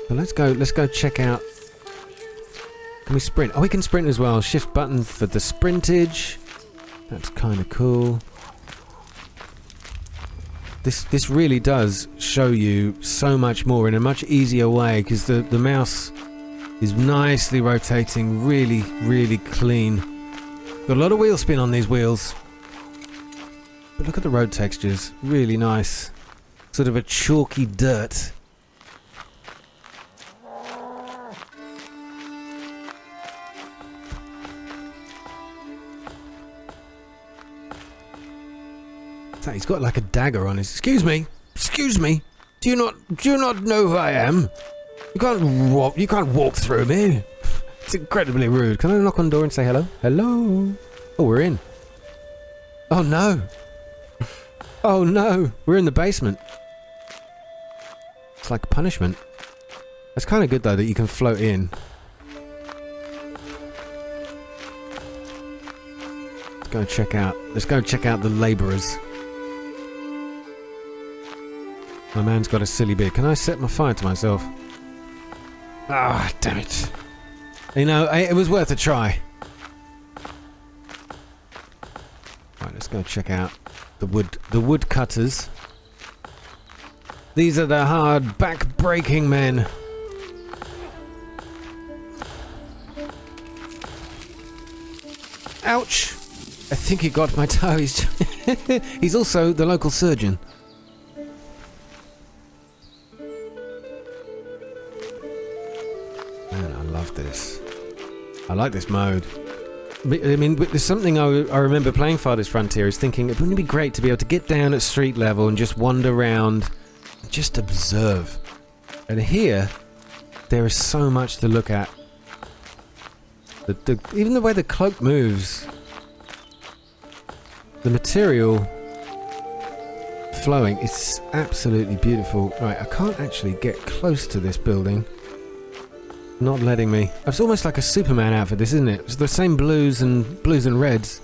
So let's go check out. Can we sprint? Oh, we can sprint as well. Shift button for the sprintage. That's kind of cool. This really does show you so much more in a much easier way, because the mouse is nicely rotating, really, really clean. Got a lot of wheel spin on these wheels. But look at the road textures, really nice. Sort of a chalky dirt. He's got like a dagger on his. Excuse me. Do you not know who I am? You can't walk through me. It's incredibly rude. Can I knock on the door and say hello? Hello. Oh, we're in. Oh no. Oh no. We're in the basement. It's like punishment. It's kind of good though that you can float in. Let's go check out the labourers. My man's got a silly beard. Can I set my fire to myself? Ah, damn it. You know, it was worth a try. Right, let's go check out the woodcutters. These are the hard, back-breaking men. Ouch! I think he got my toe. He's also the local surgeon. Man, I love this. I like this mode. I mean, there's something I remember playing Farthest Frontier is thinking it wouldn't it be great to be able to get down at street level and just wander around and just observe. And here, there is so much to look at. Even the way the cloak moves, the material flowing, it's absolutely beautiful. Right, I can't actually get close to this building. Not letting me. It's almost like a Superman outfit, this, isn't it? It's the same blues and reds.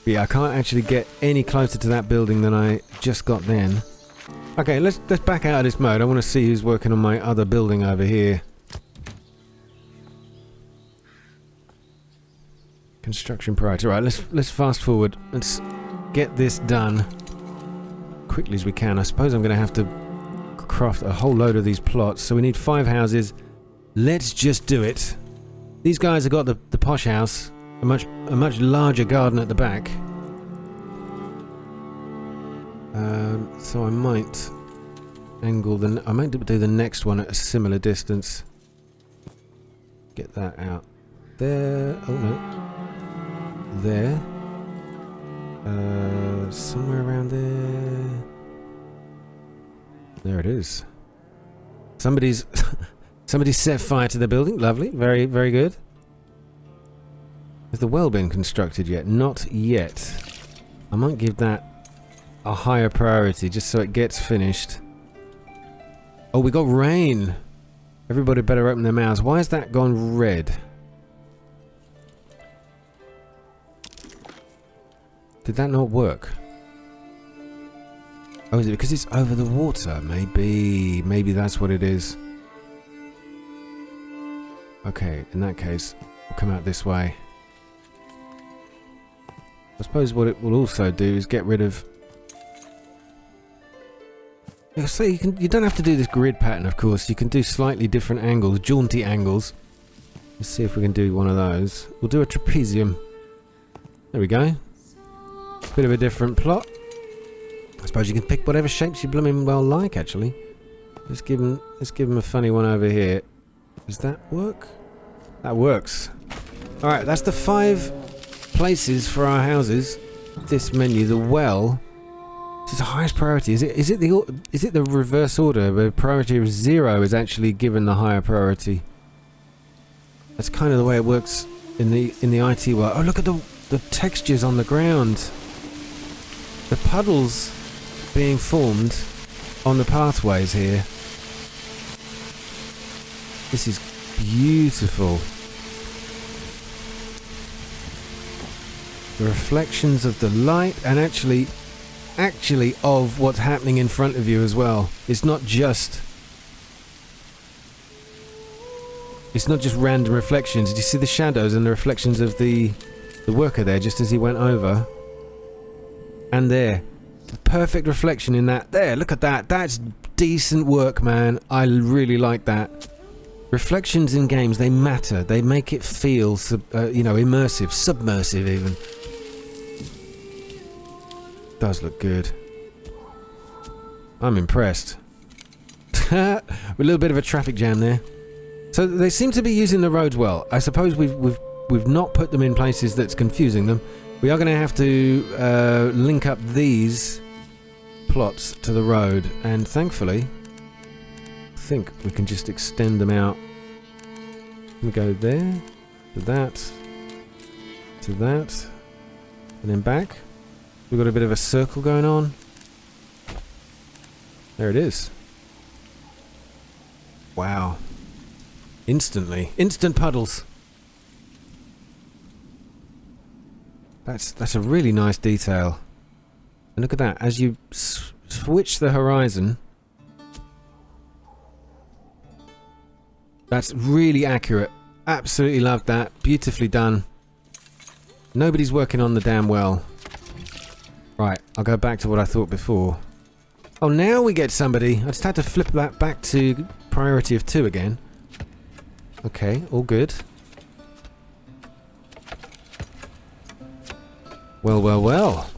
But yeah, I can't actually get any closer to that building than I just got then. Okay, let's back out of this mode. I want to see who's working on my other building over here. Construction priority. Right, let's fast forward. Let's get this done quickly as we can. I suppose I'm going to have to craft a whole load of these plots. So we need 5 houses. Let's just do it. These guys have got the posh house, a much larger garden at the back. So I might angle I might do the next one at a similar distance. Get that out there. Oh no, there. Somewhere around there. There it is. Somebody's set fire to the building. Lovely. Very, very good. Has the well been constructed yet? Not yet. I might give that a higher priority just so it gets finished. Oh, we got rain. Everybody better open their mouths. Why has that gone red? Did that not work? Oh, is it because it's over the water? Maybe that's what it is. Okay, in that case, we'll come out this way. I suppose what it will also do is get rid of... So you don't have to do this grid pattern, of course. You can do slightly different angles, jaunty angles. Let's see if we can do one of those. We'll do a trapezium. There we go. Bit of a different plot. I suppose you can pick whatever shapes you blooming well like, actually. Let's give him a funny one over here. Does that work? That works. Alright, that's the 5 places for our houses. This menu, the well. This is the highest priority. Is it the reverse order where priority of 0 is actually given the higher priority? That's kind of the way it works in the IT world. Oh, look at the textures on the ground. The puddles being formed on the pathways here. This is beautiful. The reflections of the light and actually of what's happening in front of you as well. It's not just random reflections. Did you see the shadows and the reflections of the worker there just as he went over? And there. The perfect reflection in that. There, look at that. That's decent work, man. I really like that. Reflections in games, they matter. They make it feel, immersive, submersive even. Does look good. I'm impressed. With a little bit of a traffic jam there. So they seem to be using the roads well. I suppose we've not put them in places that's confusing them. We are going to have to link up these plots to the road, and thankfully, I think we can just extend them out. We go there, to that, and then back. We've got a bit of a circle going on. There it is. Wow. Instantly. Instant puddles. That's a really nice detail. And look at that. As you switch the horizon, that's really accurate. Absolutely love that. Beautifully done. Nobody's working on the damn well. Right, I'll go back to what I thought before. Oh, now we get somebody. I just had to flip that back to priority of 2 again. Okay, all good. Well, well, well.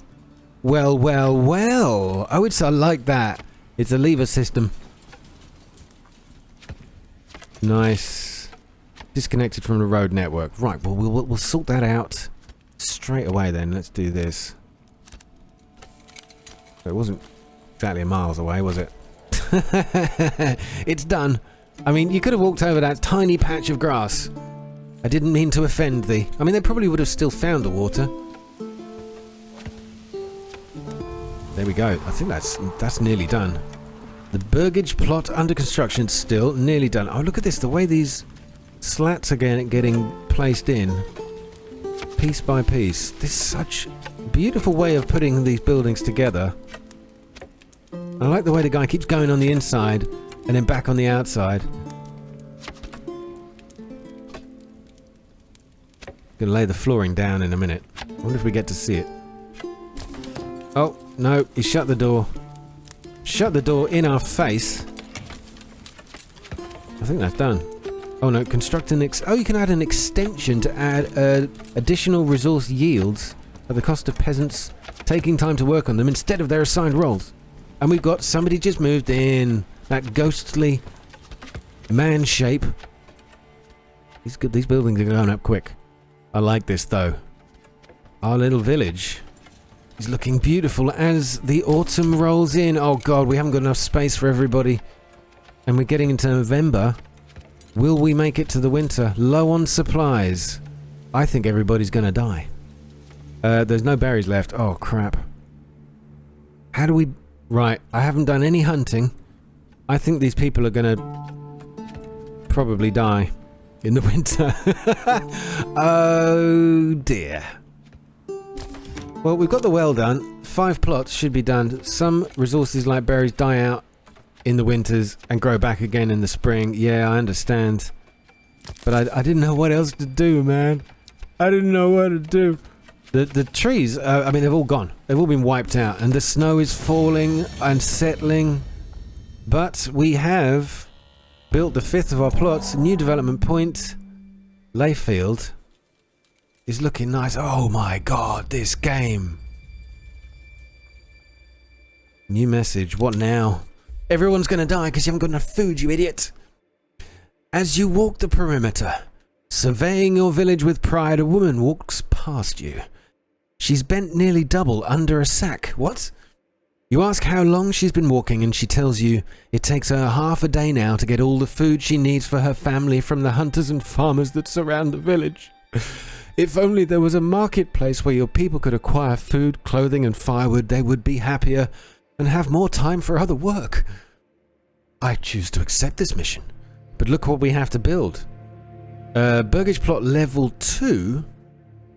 Well, well, well. Oh, I like that. It's a lever system. Nice. Disconnected from the road network. Right, well, we'll sort that out straight away then. Let's do this. It wasn't exactly miles away, was it? It's done. I mean, you could have walked over that tiny patch of grass. I didn't mean to offend thee. I mean, they probably would have still found the water. There we go. I think that's nearly done. The Burgage plot under construction still. Nearly done. Oh, look at this. The way these slats are getting placed in. Piece by piece. This is such a beautiful way of putting these buildings together. I like the way the guy keeps going on the inside and then back on the outside. Gonna lay the flooring down in a minute. I wonder if we get to see it. Oh, no, he shut the door. Shut the door in our face. I think that's done. Oh no, construct an oh, you can add an extension to add additional resource yields at the cost of peasants taking time to work on them instead of their assigned roles. And we've got somebody just moved in. That ghostly man shape. These buildings are going up quick. I like this though. Our little village is looking beautiful as the autumn rolls in. Oh god, we haven't got enough space for everybody. And we're getting into November. Will we make it to the winter? Low on supplies. I think everybody's gonna die. There's no berries left. Oh crap. How do we... Right, I haven't done any hunting. I think these people are gonna probably die in the winter. Oh dear. Well, we've got the well done. 5 plots should be done. Some resources like berries die out in the winters and grow back again in the spring. Yeah, I understand. But I didn't know what else to do, man. I didn't know what to do. The trees, I mean, they've all gone. They've all been wiped out. And the snow is falling and settling. But we have built the 5th of our plots. New development point. Layfield is looking nice. Oh my god, this game. New message. What now? Everyone's gonna die because you haven't got enough food, you idiot. As you walk the perimeter, surveying your village with pride, a woman walks past you. She's bent nearly double under a sack. What? You ask how long she's been walking and she tells you it takes her half a day now to get all the food she needs for her family from the hunters and farmers that surround the village. If only there was a marketplace where your people could acquire food, clothing and firewood, they would be happier and have more time for other work. I choose to accept this mission. But look what we have to build. Burgage plot level 2.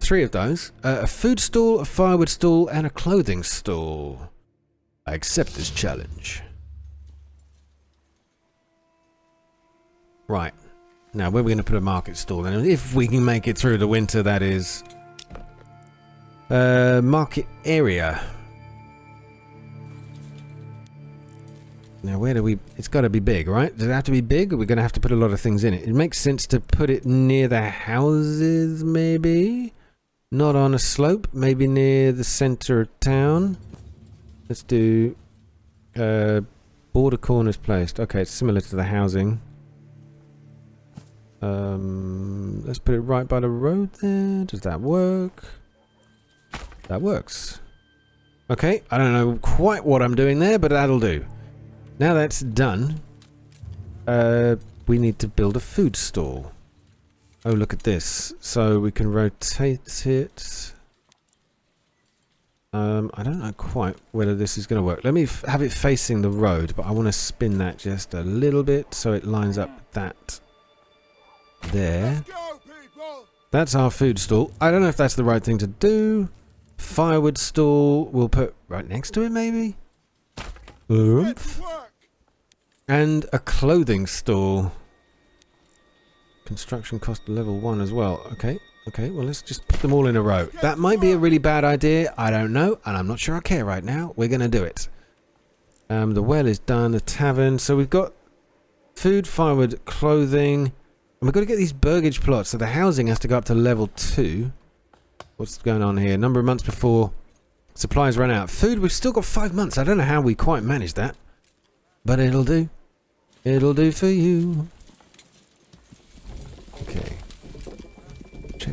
3 of those. A food stall, a firewood stall, and a clothing stall. I accept this challenge. Right. Now, where are we going to put a market stall then? If we can make it through the winter, that is. Market area. Now, where do we... It's got to be big, right? Does it have to be big? Or are we going to have to put a lot of things in it? It makes sense to put it near the houses, maybe? Not on a slope. Maybe near the center of town. Let's do... border corners placed. Okay, it's similar to the housing. Let's put it right by the road there. Does that work? That works. Okay, I don't know quite what I'm doing there, but that'll do. Now that's done, we need to build a food stall. Oh, look at this. So we can rotate it. I don't know quite whether this is going to work. Let me have it facing the road, but I want to spin that just a little bit so it lines up with that. There. That's our food stall. I don't know if that's the right thing to do. Firewood stall we'll put right next to it, maybe? And a clothing stall. Construction cost level 1 as well. Okay, well let's just put them all in a row. That might be a really bad idea. I don't know, and I'm not sure I care right now. We're going to do it. The well is done, the tavern. So we've got food, firewood, clothing. And we've got to get these burgage plots. So the housing has to go up to level 2. What's going on here? Number of months before supplies run out. Food, we've still got 5 months. I don't know how we quite managed that. But it'll do. It'll do for you. Okay.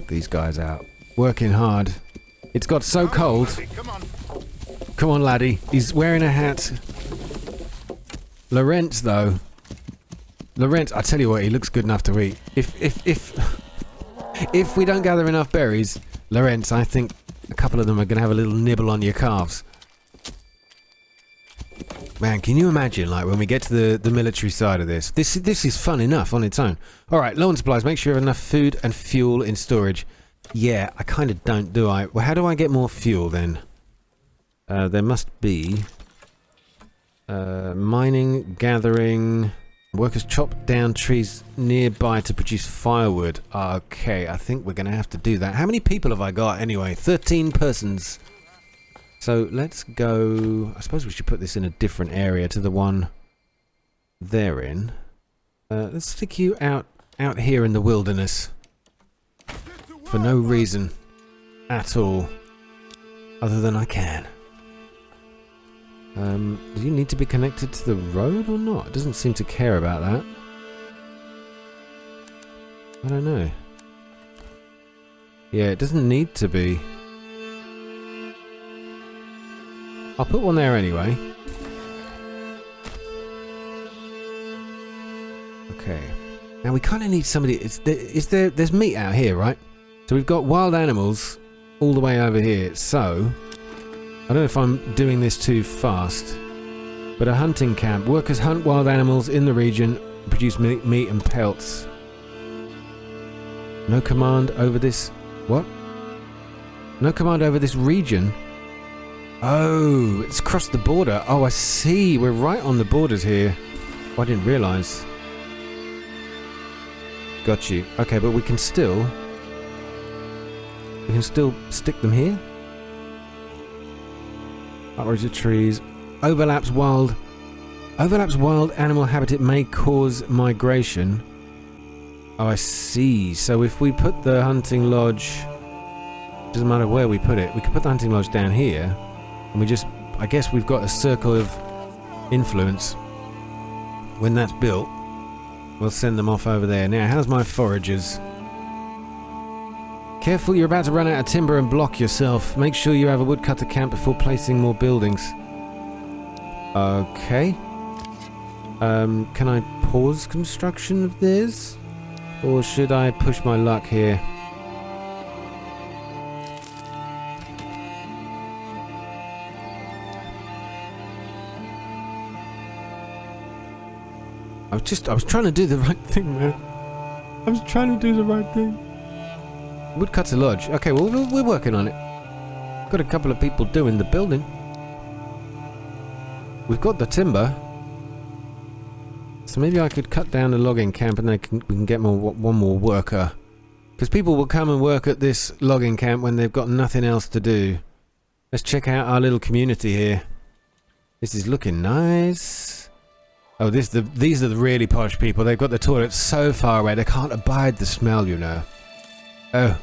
these guys out. Working hard. It's got so cold. Come on. Come on, laddie. He's wearing a hat. Lorenz, though. Lorenz, I tell you what, he looks good enough to eat. If we don't gather enough berries, Lorenz, I think a couple of them are going to have a little nibble on your calves. Man, can you imagine, like, when we get to the military side of this? This is fun enough on its own. All right, low on supplies. Make sure you have enough food and fuel in storage. Yeah, I kind of don't, do I? Well, how do I get more fuel, then? There must be... mining, gathering... Workers chop down trees nearby to produce firewood. Okay, I think we're going to have to do that. How many people have I got, anyway? 13 persons. So let's go... I suppose we should put this in a different area to the one they're in. Let's stick you out here in the wilderness. For no reason at all. Other than I can. Do you need to be connected to the road or not? It doesn't seem to care about that. I don't know. Yeah, it doesn't need to be. I'll put one there anyway. Okay. Now we kind of need somebody... There's meat out here, right? So we've got wild animals all the way over here. So... I don't know if I'm doing this too fast, but a hunting camp. Workers hunt wild animals in the region, produce meat and pelts. No command over this... What? No command over this region? Oh, it's across the border. Oh, I see. We're right on the borders here. Oh, I didn't realise. Got you. Okay, but we can still stick them here. Outrage of trees. Overlaps wild animal habitat may cause migration. Oh, I see. So if we put the hunting lodge... Doesn't matter where we put it. We can put the hunting lodge down here. And we just... I guess we've got a circle of influence. When that's built, we'll send them off over there. Now, how's my foragers? Careful, you're about to run out of timber and block yourself. Make sure you have a woodcutter camp before placing more buildings. Okay. Can I pause construction of this? Or should I push my luck here? I was trying to do the right thing, man. I was trying to do the right thing. Woodcutter Lodge. Okay, well, we're working on it. Got a couple of people doing the building. We've got the timber. So maybe I could cut down the logging camp and we can get one more worker. Because people will come and work at this logging camp when they've got nothing else to do. Let's check out our little community here. This is looking nice. Oh, these are the really posh people. They've got the toilets so far away they can't abide the smell, you know. Oh,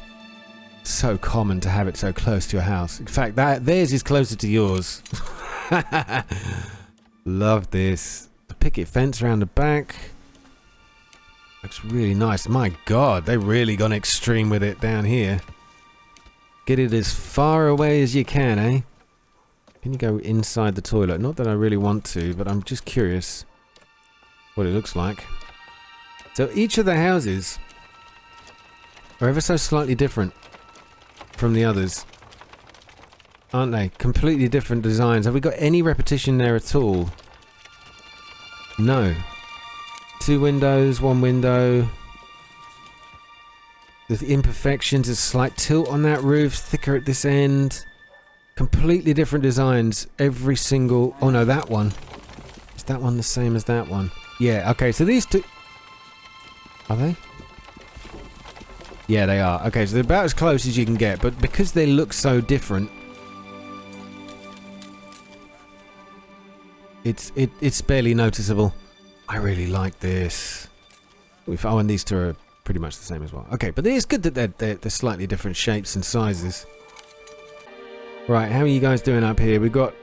so common to have it so close to your house. In fact, theirs is closer to yours. Love this. The picket fence around the back. Looks really nice. My God, they've really gone extreme with it down here. Get it as far away as you can, eh? Can you go inside the toilet? Not that I really want to, but I'm just curious what it looks like. So each of the houses are ever so slightly different from the others, aren't they? Completely different designs. Have we got any repetition there at all? No. 2 windows, 1 window. The imperfections, a slight tilt on that roof, thicker at this end. Completely different designs. Every single... Oh no, that one. Is that one the same as that one? Yeah, okay, so these two... Are they? Yeah, they are. Okay, so they're about as close as you can get, but because they look so different, it's barely noticeable. I really like this. Oh, and these two are pretty much the same as well. Okay, but it's good that they're slightly different shapes and sizes. Right, how are you guys doing up here? We've got...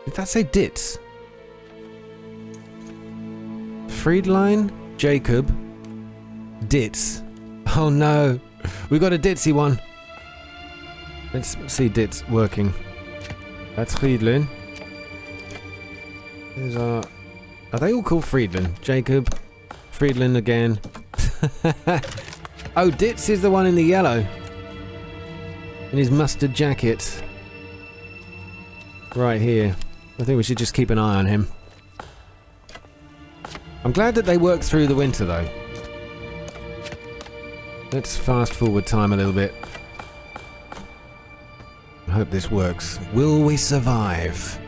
Did that say Ditz? Friedline, Jacob, Ditz. Oh no. We got a ditzy one. Let's see Ditz working. That's Friedlin. These are they all called Friedlin? Jacob, Friedlin again. Oh, Ditz is the one in the yellow. In his mustard jacket. Right here. I think we should just keep an eye on him. I'm glad that they work through the winter though. Let's fast forward time a little bit. I hope this works. Will we survive?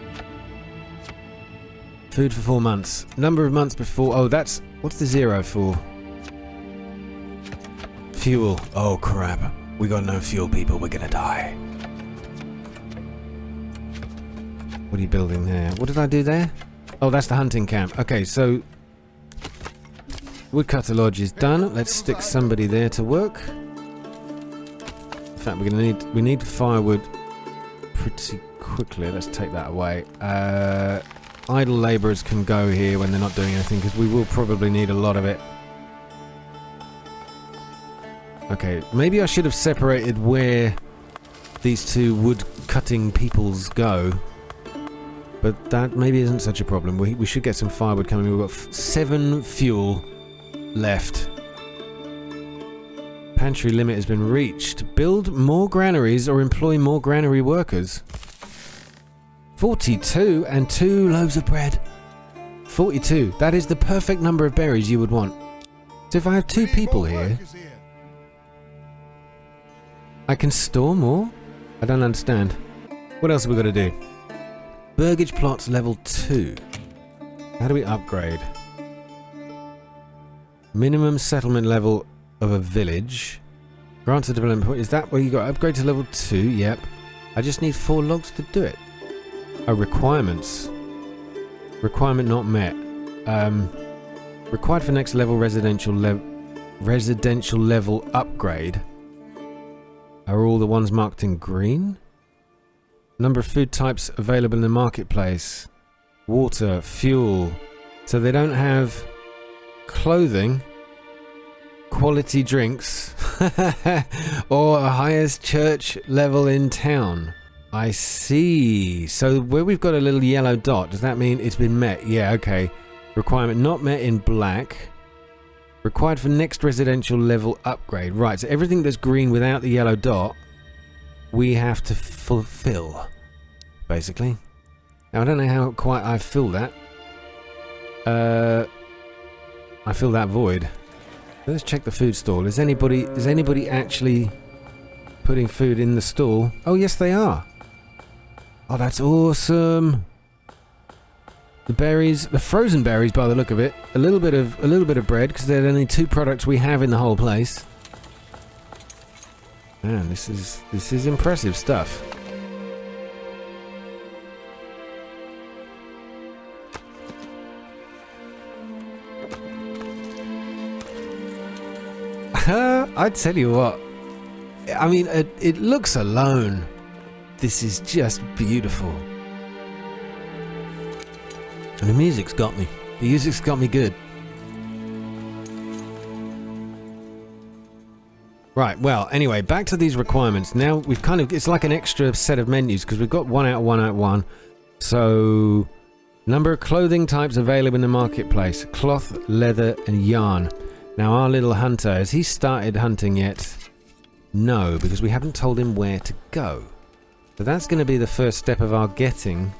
Food for 4 months. Number of months before... Oh, that's... What's the 0 for? Fuel. Oh, crap. We got no fuel, people. We're gonna die. What are you building there? What did I do there? Oh, that's the hunting camp. Okay, so... Woodcutter Lodge is done. Let's stick somebody there to work. In fact, we need firewood pretty quickly. Let's take that away. Idle labourers can go here when they're not doing anything, because we will probably need a lot of it. Okay, maybe I should have separated where these two wood cutting peoples go, but that maybe isn't such a problem. We should get some firewood coming. We've got 7 fuel left. Pantry limit has been reached. Build more granaries or employ more granary workers. 42 and 2 loaves of bread. 42. That is the perfect number of berries you would want. So if I have 2 people here, I can store more? I don't understand. What else have we got to do? Burgage plots level 2. How do we upgrade? Minimum settlement level of a village. Granted development point. Is that where you got upgrade to level 2? Yep. I just need 4 logs to do it. Oh, requirements. Requirement not met. Required for next level residential level upgrade. Are all the ones marked in green? Number of food types available in the marketplace. Water, fuel. So they don't have clothing, quality drinks, or a highest church level in town. I see. So where we've got a little yellow dot, does that mean it's been met? Yeah, okay. Requirement not met in black. Required for next residential level upgrade. Right, so everything that's green without the yellow dot, we have to fulfill, basically. Now, I don't know how quite I fill that. I fill that void. Let's check the food stall. Is anybody actually putting food in the stall? Oh, yes, they are. Oh, that's awesome. The berries, the frozen berries, by the look of it. A little bit of bread, because they're the only 2 products we have in the whole place. Man, this is impressive stuff. I tell you what. I mean, it looks alone. This is just beautiful. And the music's got me. The music's got me good. Right, well, anyway, back to these requirements. Now we've kind of, it's like an extra set of menus because we've got 1 out of 1 out of 1. So, number of clothing types available in the marketplace. Cloth, leather, and yarn. Now our little hunter, has he started hunting yet? No, because we haven't told him where to go. So that's going to be the first step of our getting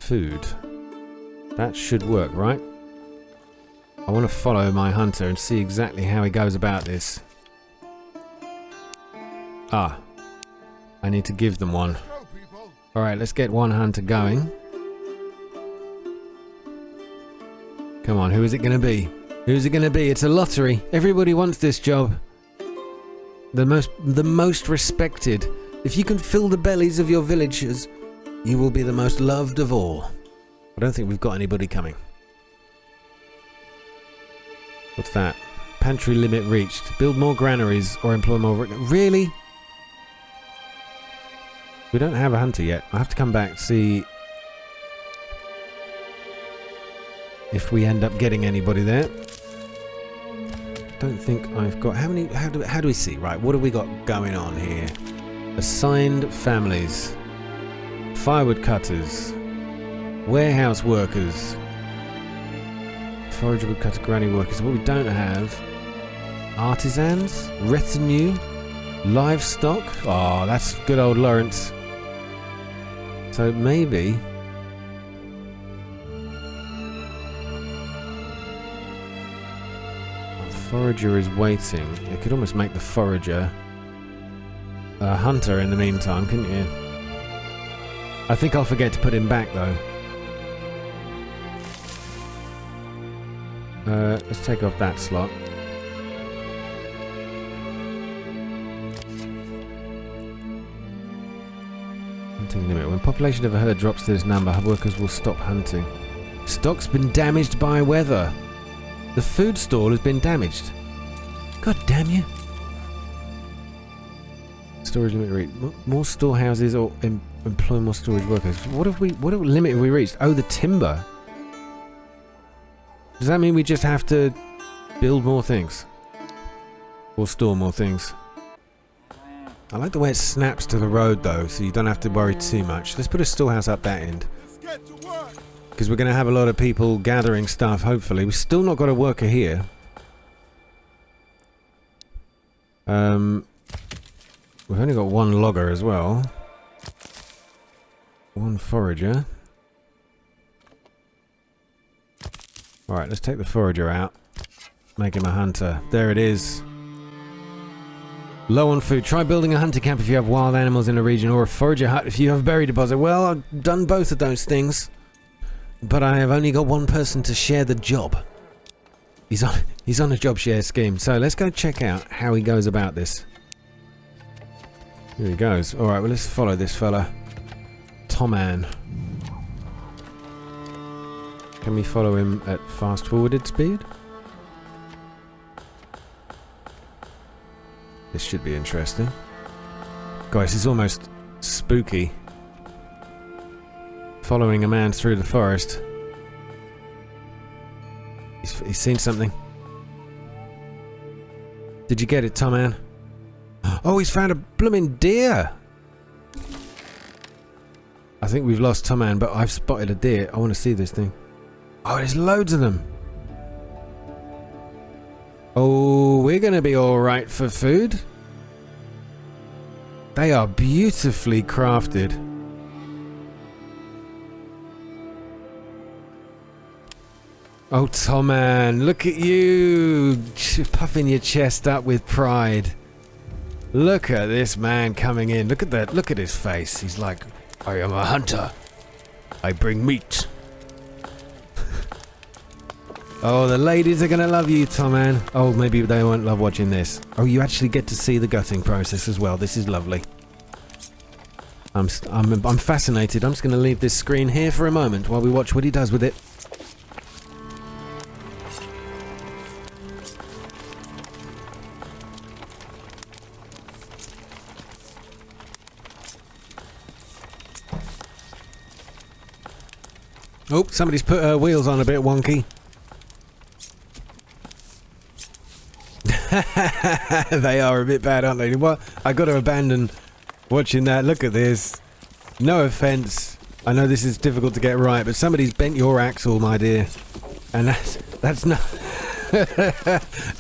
food. That should work, right? I want to follow my hunter and see exactly how he goes about this. Ah. I need to give them one. Alright, let's get one hunter going. Come on, who is it going to be? Who's it going to be? It's a lottery. Everybody wants this job. The most respected. If you can fill the bellies of your villagers, you will be the most loved of all. I don't think we've got anybody coming. What's that? Pantry limit reached. Build more granaries or employ more... Really? We don't have a hunter yet. I have to come back to see if we end up getting anybody there. don't think I've got... How do we see? Right, what have we got going on here? Assigned families. Firewood cutters. Warehouse workers. Forage woodcutter, granny workers. What we don't have... Artisans. Retinue. Livestock. Oh, that's good old Lawrence. So maybe... Forager is waiting. You could almost make the forager a hunter in the meantime, couldn't you? I think I'll forget to put him back though. Let's take off that slot. Hunting limit. When population of a herd drops to this number, workers will stop hunting. Stock's been damaged by weather. The food stall has been damaged. God damn you. Storage limit reached. More storehouses or employ more storage workers. What limit have we reached? Oh, the timber. Does that mean we just have to build more things? Or store more things? I like the way it snaps to the road though, so you don't have to worry too much. Let's put a storehouse up that end. Because we're going to have a lot of people gathering stuff, hopefully. We've still not got a worker here. We've only got one logger as well. One forager. Alright, let's take the forager out. Make him a hunter. There it is. Low on food. Try building a hunter camp if you have wild animals in a region, or a forager hut if you have a berry deposit. Well, I've done both of those things. But I have only got one person to share the job. He's on a job share scheme. So let's go check out how he goes about this. Here he goes. Alright, well let's follow this fella. Toman. Can we follow him at fast forwarded speed? This should be interesting. Guys, it's almost spooky. Following a man through the forest. He's seen something. Did you get it, Toman? Oh, he's found a blooming deer! I think we've lost Toman, but I've spotted a deer. I want to see this thing. Oh, there's loads of them. Oh, we're going to be alright for food. They are beautifully crafted. Oh, Toman, look at you, puffing your chest up with pride. Look at this man coming in. Look at that. Look at his face. He's like, I am a hunter. I bring meat. Oh, the ladies are going to love you, Toman. Oh, maybe they won't love watching this. Oh, you actually get to see the gutting process as well. This is lovely. I'm fascinated. I'm just going to leave this screen here for a moment while we watch what he does with it. Oh, somebody's put her wheels on a bit wonky. They are a bit bad, aren't they? Well, I got to abandon watching that. Look at this. No offense. I know this is difficult to get right, but somebody's bent your axle, my dear. And that's not...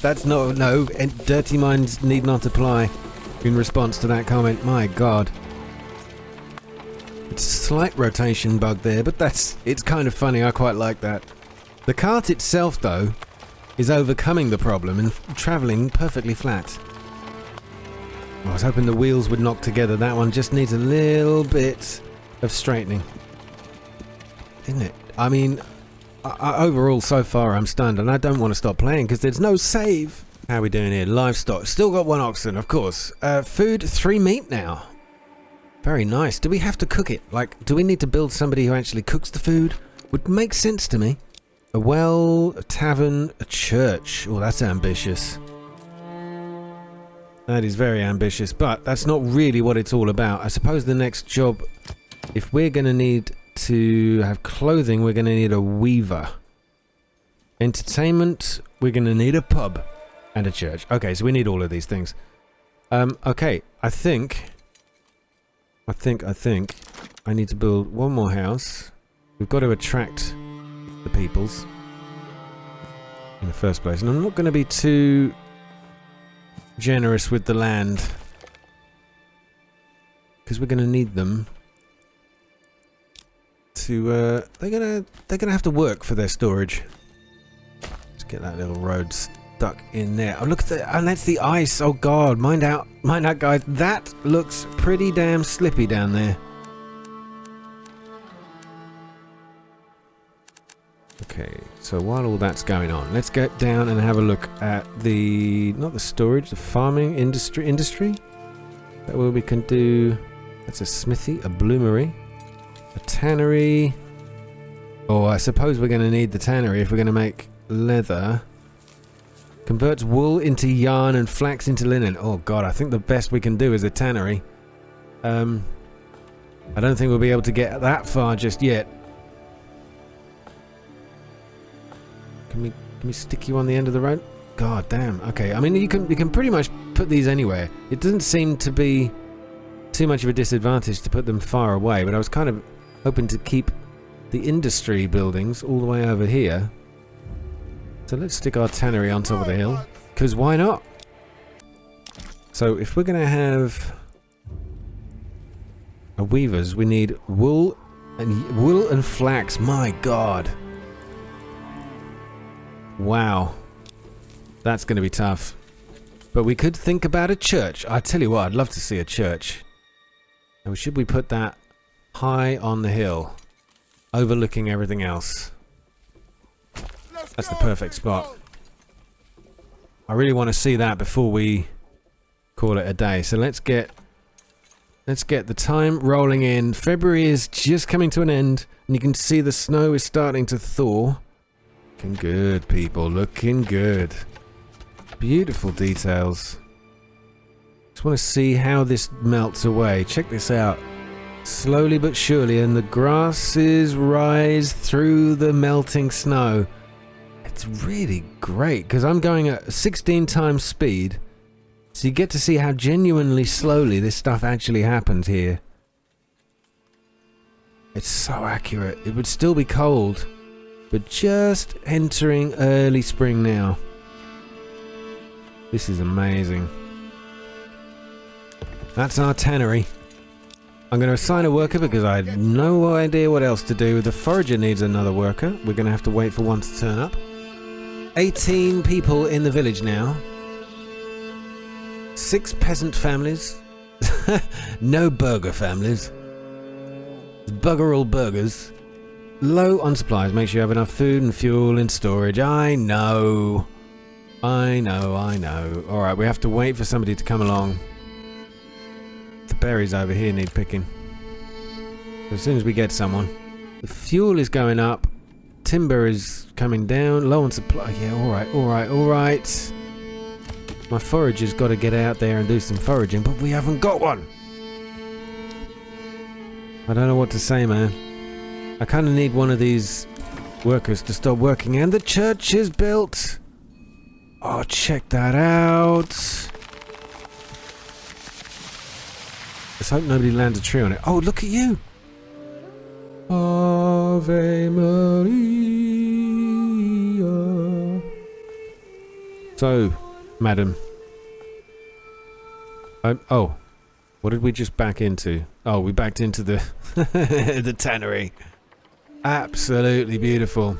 that's not... No, dirty minds need not apply in response to that comment. My God. It's a slight rotation bug there, but it's kind of funny. I quite like that. The cart itself, though, is overcoming the problem and travelling perfectly flat. I was hoping the wheels would knock together. That one just needs a little bit of straightening. Isn't it? I mean, overall, so far, I'm stunned, and I don't want to stop playing because there's no save. How are we doing here? Livestock. Still got 1 oxen, of course. Food, 3 meat now. Very nice. Do we have to cook it? Like, do we need to build somebody who actually cooks the food? Would make sense to me. A well, a tavern, a church. Oh, that's ambitious. That is very ambitious, but that's not really what it's all about. I suppose the next job, if we're going to need to have clothing, we're going to need a weaver. Entertainment, we're going to need a pub. And a church. Okay, so we need all of these things. Okay, I think I need to build one more house. We've got to attract the peoples in the first place. And I'm not going to be too generous with the land, because we're going to need them to they're gonna have to work for their storage. Let's get that little road stuck in there. Oh, look at that, and that's the ice. Oh god, mind out guys, that looks pretty damn slippy down there. Okay, so while all that's going on, let's get down and have a look at the, not the storage, the farming industry. That where we can do, that's a smithy, a bloomery, a tannery. Oh, I suppose we're going to need the tannery if we're going to make leather. Converts wool into yarn and flax into linen. Oh god, I think the best we can do is a tannery. I don't think we'll be able to get that far just yet. Can we stick you on the end of the road? God damn. Okay, I mean you can pretty much put these anywhere. It doesn't seem to be too much of a disadvantage to put them far away, but I was kind of hoping to keep the industry buildings all the way over here. So let's stick our tannery on top of the hill, because why not? So if we're going to have a weavers, we need wool and flax. My god. Wow. That's going to be tough. But we could think about a church. I tell you what, I'd love to see a church. Now, should we put that high on the hill, overlooking everything else? That's the perfect spot. I really want to see that before we call it a day. So let's get the time rolling in. February is just coming to an end, and you can see the snow is starting to thaw. Looking good, people. Looking good. Beautiful details. Just want to see how this melts away. Check this out. Slowly but surely, and the grasses rise through the melting snow. It's really great, because I'm going at 16 times speed. So you get to see how genuinely slowly this stuff actually happens here. It's so accurate. It would still be cold, but just entering early spring now. This is amazing. That's our tannery. I'm going to assign a worker because I had no idea what else to do. The forager needs another worker. We're going to have to wait for one to turn up. 18 people in the village now. 6 peasant families. No burger families. Bugger all burgers. Low on supplies. Make sure you have enough food and fuel in storage. I know. Alright, we have to wait for somebody to come along. The berries over here need picking. As soon as we get someone. The fuel is going up. Timber is coming down. Low on supply. Yeah, alright. My forager's got to get out there and do some foraging, but we haven't got one. I don't know what to say, man. I kind of need one of these workers to stop working. And the church is built. Oh, check that out. Let's hope nobody lands a tree on it. Oh, look at you. Ave Maria. So, madam. Oh, what did we just back into? Oh, we backed into the the tannery. Absolutely beautiful.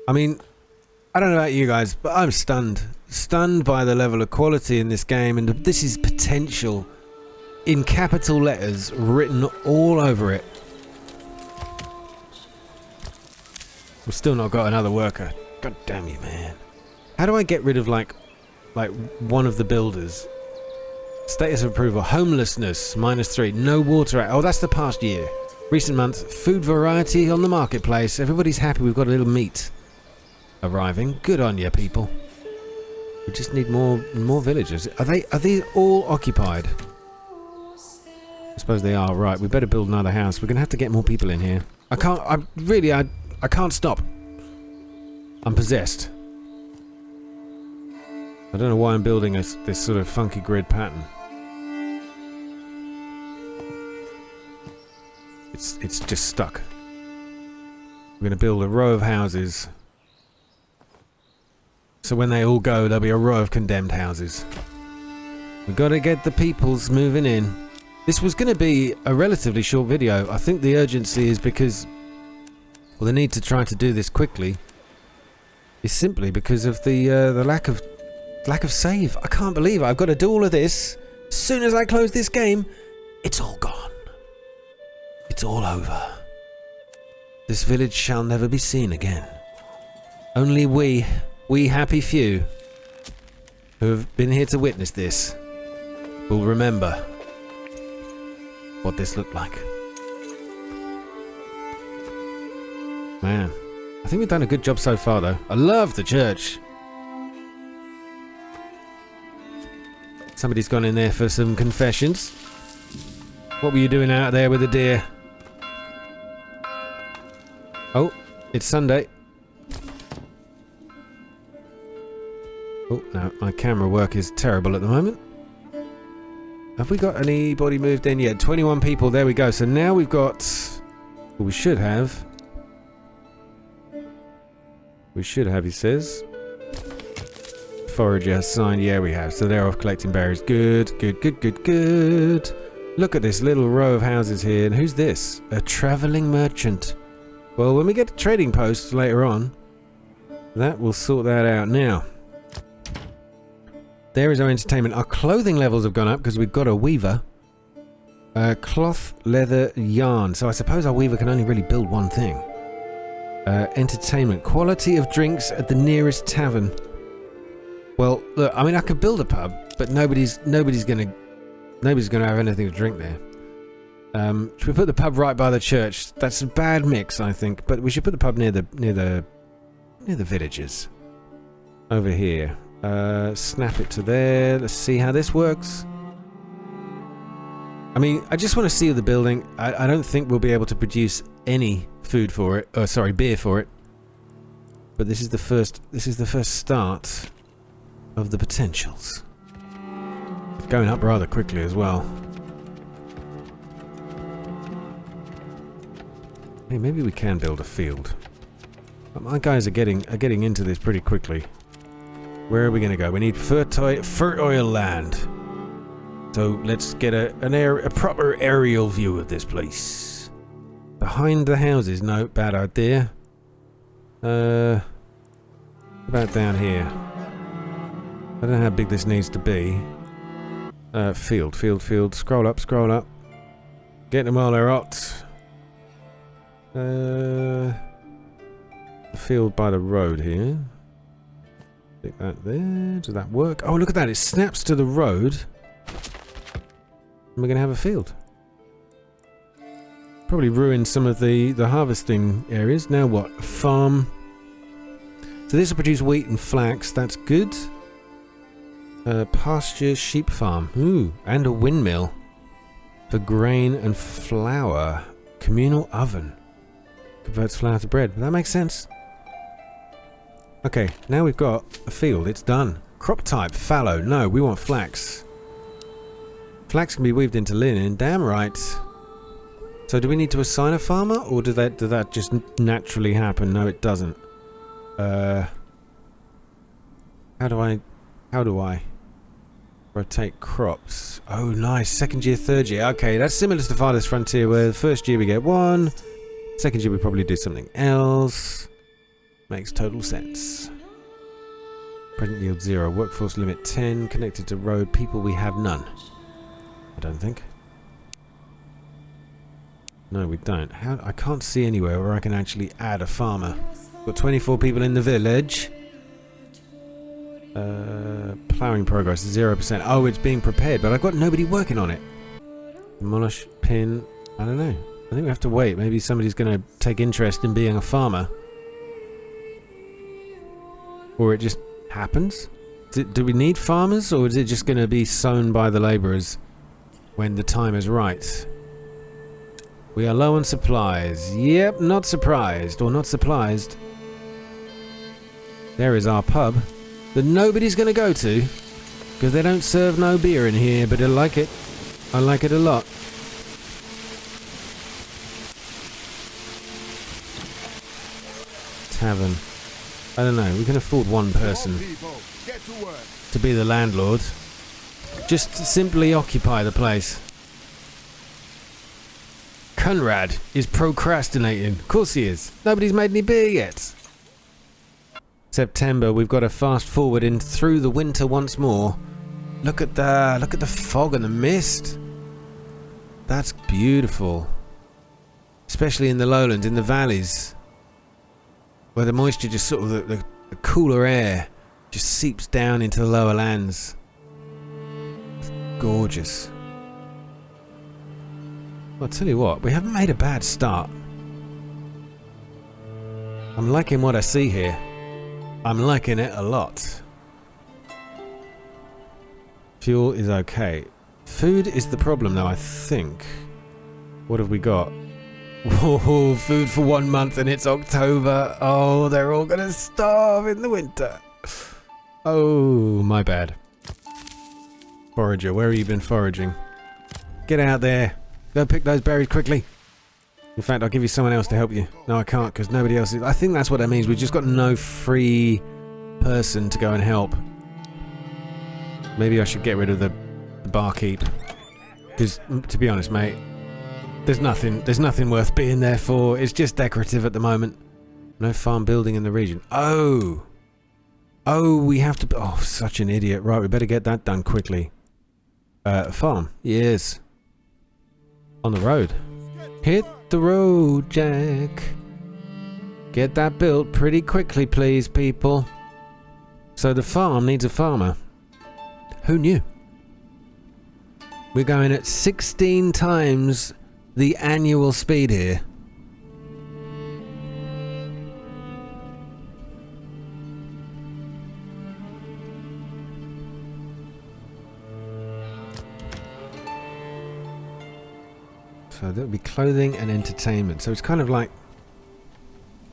I mean, I don't know about you guys, but I'm stunned. Stunned by the level of quality in this game, and this is potential in capital letters written all over it. We've still not got another worker. God damn you, man. How do I get rid of like one of the builders? Status of approval. Homelessness, -3. No water. Oh, that's the past year. Recent month. Food variety on the marketplace. Everybody's happy we've got a little meat arriving. Good on you, people. We just need more villagers. Are these all occupied? I suppose they are. Right, we better build another house. We're gonna have to get more people in here. I can't stop. I'm possessed. I don't know why I'm building this sort of funky grid pattern. It's just stuck. We're going to build a row of houses. So when they all go, there'll be a row of condemned houses. We've got to get the peoples moving in. This was going to be a relatively short video. I think the urgency is because... well, the need to try to do this quickly is simply because of the lack of save. I can't believe it. I've got to do all of this. As soon as I close this game, it's all gone. It's all over. This village shall never be seen again. Only we happy few who have been here to witness this will remember what this looked like. Man, I think we've done a good job so far though. I love the church. Somebody's gone in there for some confessions. What were you doing out there with the deer? Oh, it's Sunday. Oh, no, my camera work is terrible at the moment. Have we got anybody moved in yet? 21 people, there we go. So now we've got... well, we should have... he says. Forager has signed. Yeah, we have. So they're off collecting berries. Good. Look at this little row of houses here. And who's this? A travelling merchant. Well, when we get to trading posts later on, that will sort that out. Now, there is our entertainment. Our clothing levels have gone up because we've got a weaver. Cloth, leather, yarn. So I suppose our weaver can only really build one thing. Entertainment. Quality of drinks at the nearest tavern. Well, look, I mean, I could build a pub, but nobody's gonna have anything to drink there. Should we put the pub right by the church? That's a bad mix, I think. But we should put the pub near the villages. Over here. Snap it to there. Let's see how this works. I mean, I just want to see the building. I don't think we'll be able to produce any food for it. Sorry, beer for it. But this is the first start of the potentials. It's going up rather quickly as well. Hey, maybe we can build a field. But my guys are getting into this pretty quickly. Where are we going to go? We need fertile land. So let's get a proper aerial view of this place. Behind the houses, no, bad idea. About down here. I don't know how big this needs to be. Field. Scroll up. Get them while they're hot. The field by the road here. Stick that there. Does that work? Oh, look at that. It snaps to the road. And we're going to have a field. Probably ruin some of the harvesting areas. Now what? Farm. So this will produce wheat and flax. That's good. Pasture, sheep farm. Ooh, and a windmill. For grain and flour. Communal oven. Converts flour to bread. That makes sense. Okay, now we've got a field. It's done. Crop type, fallow. No, we want flax. Flax can be weaved into linen. Damn right. So do we need to assign a farmer, or does that just naturally happen? No, it doesn't. How do I rotate crops? Oh, nice. Second year, third year. Okay, that's similar to the farthest frontier, where the first year we get one. Second year we probably do something else. Makes total sense. Present yield 0. Workforce limit 10. Connected to road. People we have none. I don't think. No, we don't. I can't see anywhere where I can actually add a farmer. Got 24 people in the village. Ploughing progress 0%. Oh, it's being prepared, but I've got nobody working on it. Demolish, pin. I don't know. I think we have to wait. Maybe somebody's going to take interest in being a farmer. Or it just happens? Do we need farmers, or is it just going to be sown by the labourers when the time is right? We are low on supplies. Yep, not surprised. Or not surprised. There is our pub that nobody's going to go to because they don't serve no beer in here, but I like it. I like it a lot. Tavern. I don't know, we can afford one person to be the landlord. Just simply occupy the place. Conrad is procrastinating. Of course he is. Nobody's made any beer yet. September, we've got to fast forward in through the winter once more. Look at the fog and the mist. That's beautiful. Especially in the lowlands, in the valleys, where the moisture just sort of the cooler air just seeps down into the lower lands. It's gorgeous. I'll tell you what, we haven't made a bad start. I'm liking what I see here. I'm liking it a lot. Fuel is okay. Food is the problem though, I think. What have we got? Whoa, food for 1 month and it's October. Oh, they're all gonna starve in the winter. Oh, my bad. Forager, where have you been foraging? Get out there. Go pick those berries quickly. In fact, I'll give you someone else to help you. No, I can't because nobody else is. I think that's what that means. We've just got no free person to go and help. Maybe I should get rid of the barkeep. Because, to be honest, mate, there's nothing worth being there for. It's just decorative at the moment. No farm building in the region. Oh, we have to. Oh, such an idiot. Right, we better get that done quickly. Farm. Yes. On the road. Hit the road, Jack. Get that built pretty quickly, please, people. So the farm needs a farmer. Who knew? We're going at 16 times the annual speed here. So there'll be clothing and entertainment. So it's kind of like,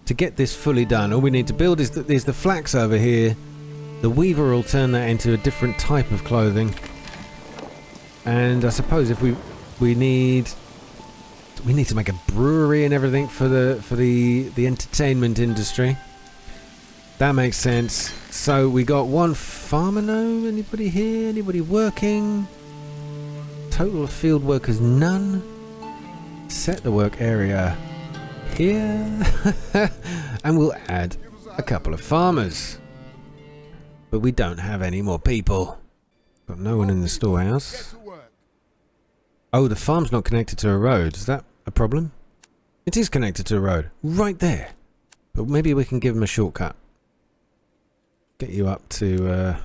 to get this fully done, all we need to build is the flax over here. The weaver will turn that into a different type of clothing. And I suppose if we need to make a brewery and everything for the entertainment industry. That makes sense. So we got one farmer. No, anybody here? Anybody working? Total of field workers, none. Set the work area here. And we'll add a couple of farmers. But we don't have any more people. Got no one in the storehouse. Oh, the farm's not connected to a road. Is that a problem? It is connected to a road. Right there. But maybe we can give them a shortcut. Get you up to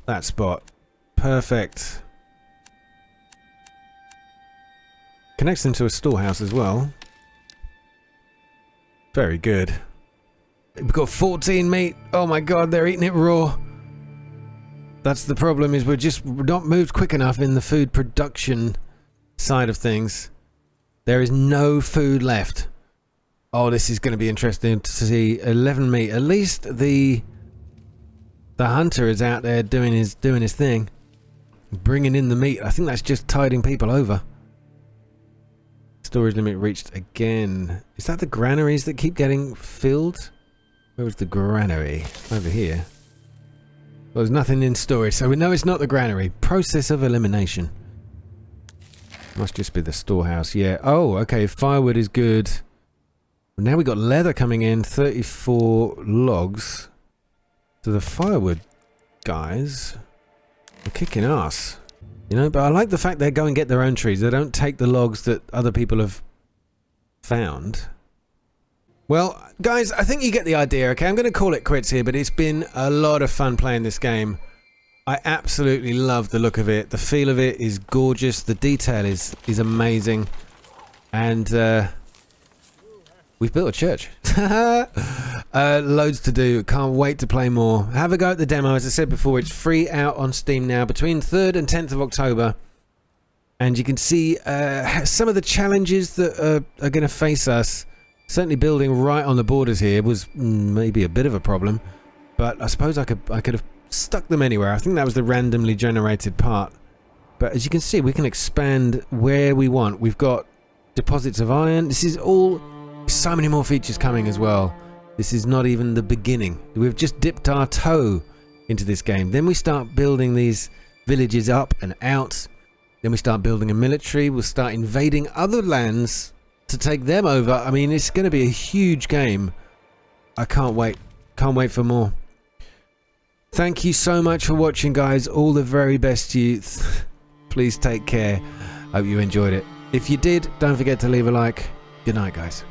that spot. Perfect. Connects them to a storehouse as well. Very good. We've got 14 meat. Oh my god, they're eating it raw. That's the problem, is we're just not moved quick enough in the food production side of things. There is no food left. Oh, this is going to be interesting to see. 11 meat. At least the hunter is out there doing his thing. Bringing in the meat. I think that's just tiding people over. Storage limit reached again. Is that the granaries that keep getting filled? Where was the granary? Over here. Well, there's nothing in storage, so we know it's not the granary. Process of elimination. Must just be the storehouse, yeah. Oh, okay, firewood is good. Now we got leather coming in, 34 logs. So the firewood guys are kicking ass. You know, but I like the fact they go and get their own trees. They don't take the logs that other people have found. Well, guys, I think you get the idea, okay? I'm going to call it quits here, but it's been a lot of fun playing this game. I absolutely love the look of it. The feel of it is gorgeous. The detail is amazing. And we've built a church. Loads to do. Can't wait to play more. Have a go at the demo. As I said before, it's free out on Steam now between 3rd and 10th of October. And you can see some of the challenges that are going to face us Certainly building right on the borders here was maybe a bit of a problem, but I suppose I could have stuck them anywhere. I think that was the randomly generated part. But as you can see, we can expand where we want. We've got deposits of iron. This is all... so many more features coming as well. This is not even the beginning. We've just dipped our toe into this game. Then we start building these villages up and out. Then we start building a military. We'll start invading other lands to take them over. I mean, it's going to be a huge game. I can't wait. Can't wait for more. Thank you so much for watching, guys. All the very best to you. Please take care. Hope you enjoyed it. If you did, don't forget to leave a like. Good night, guys.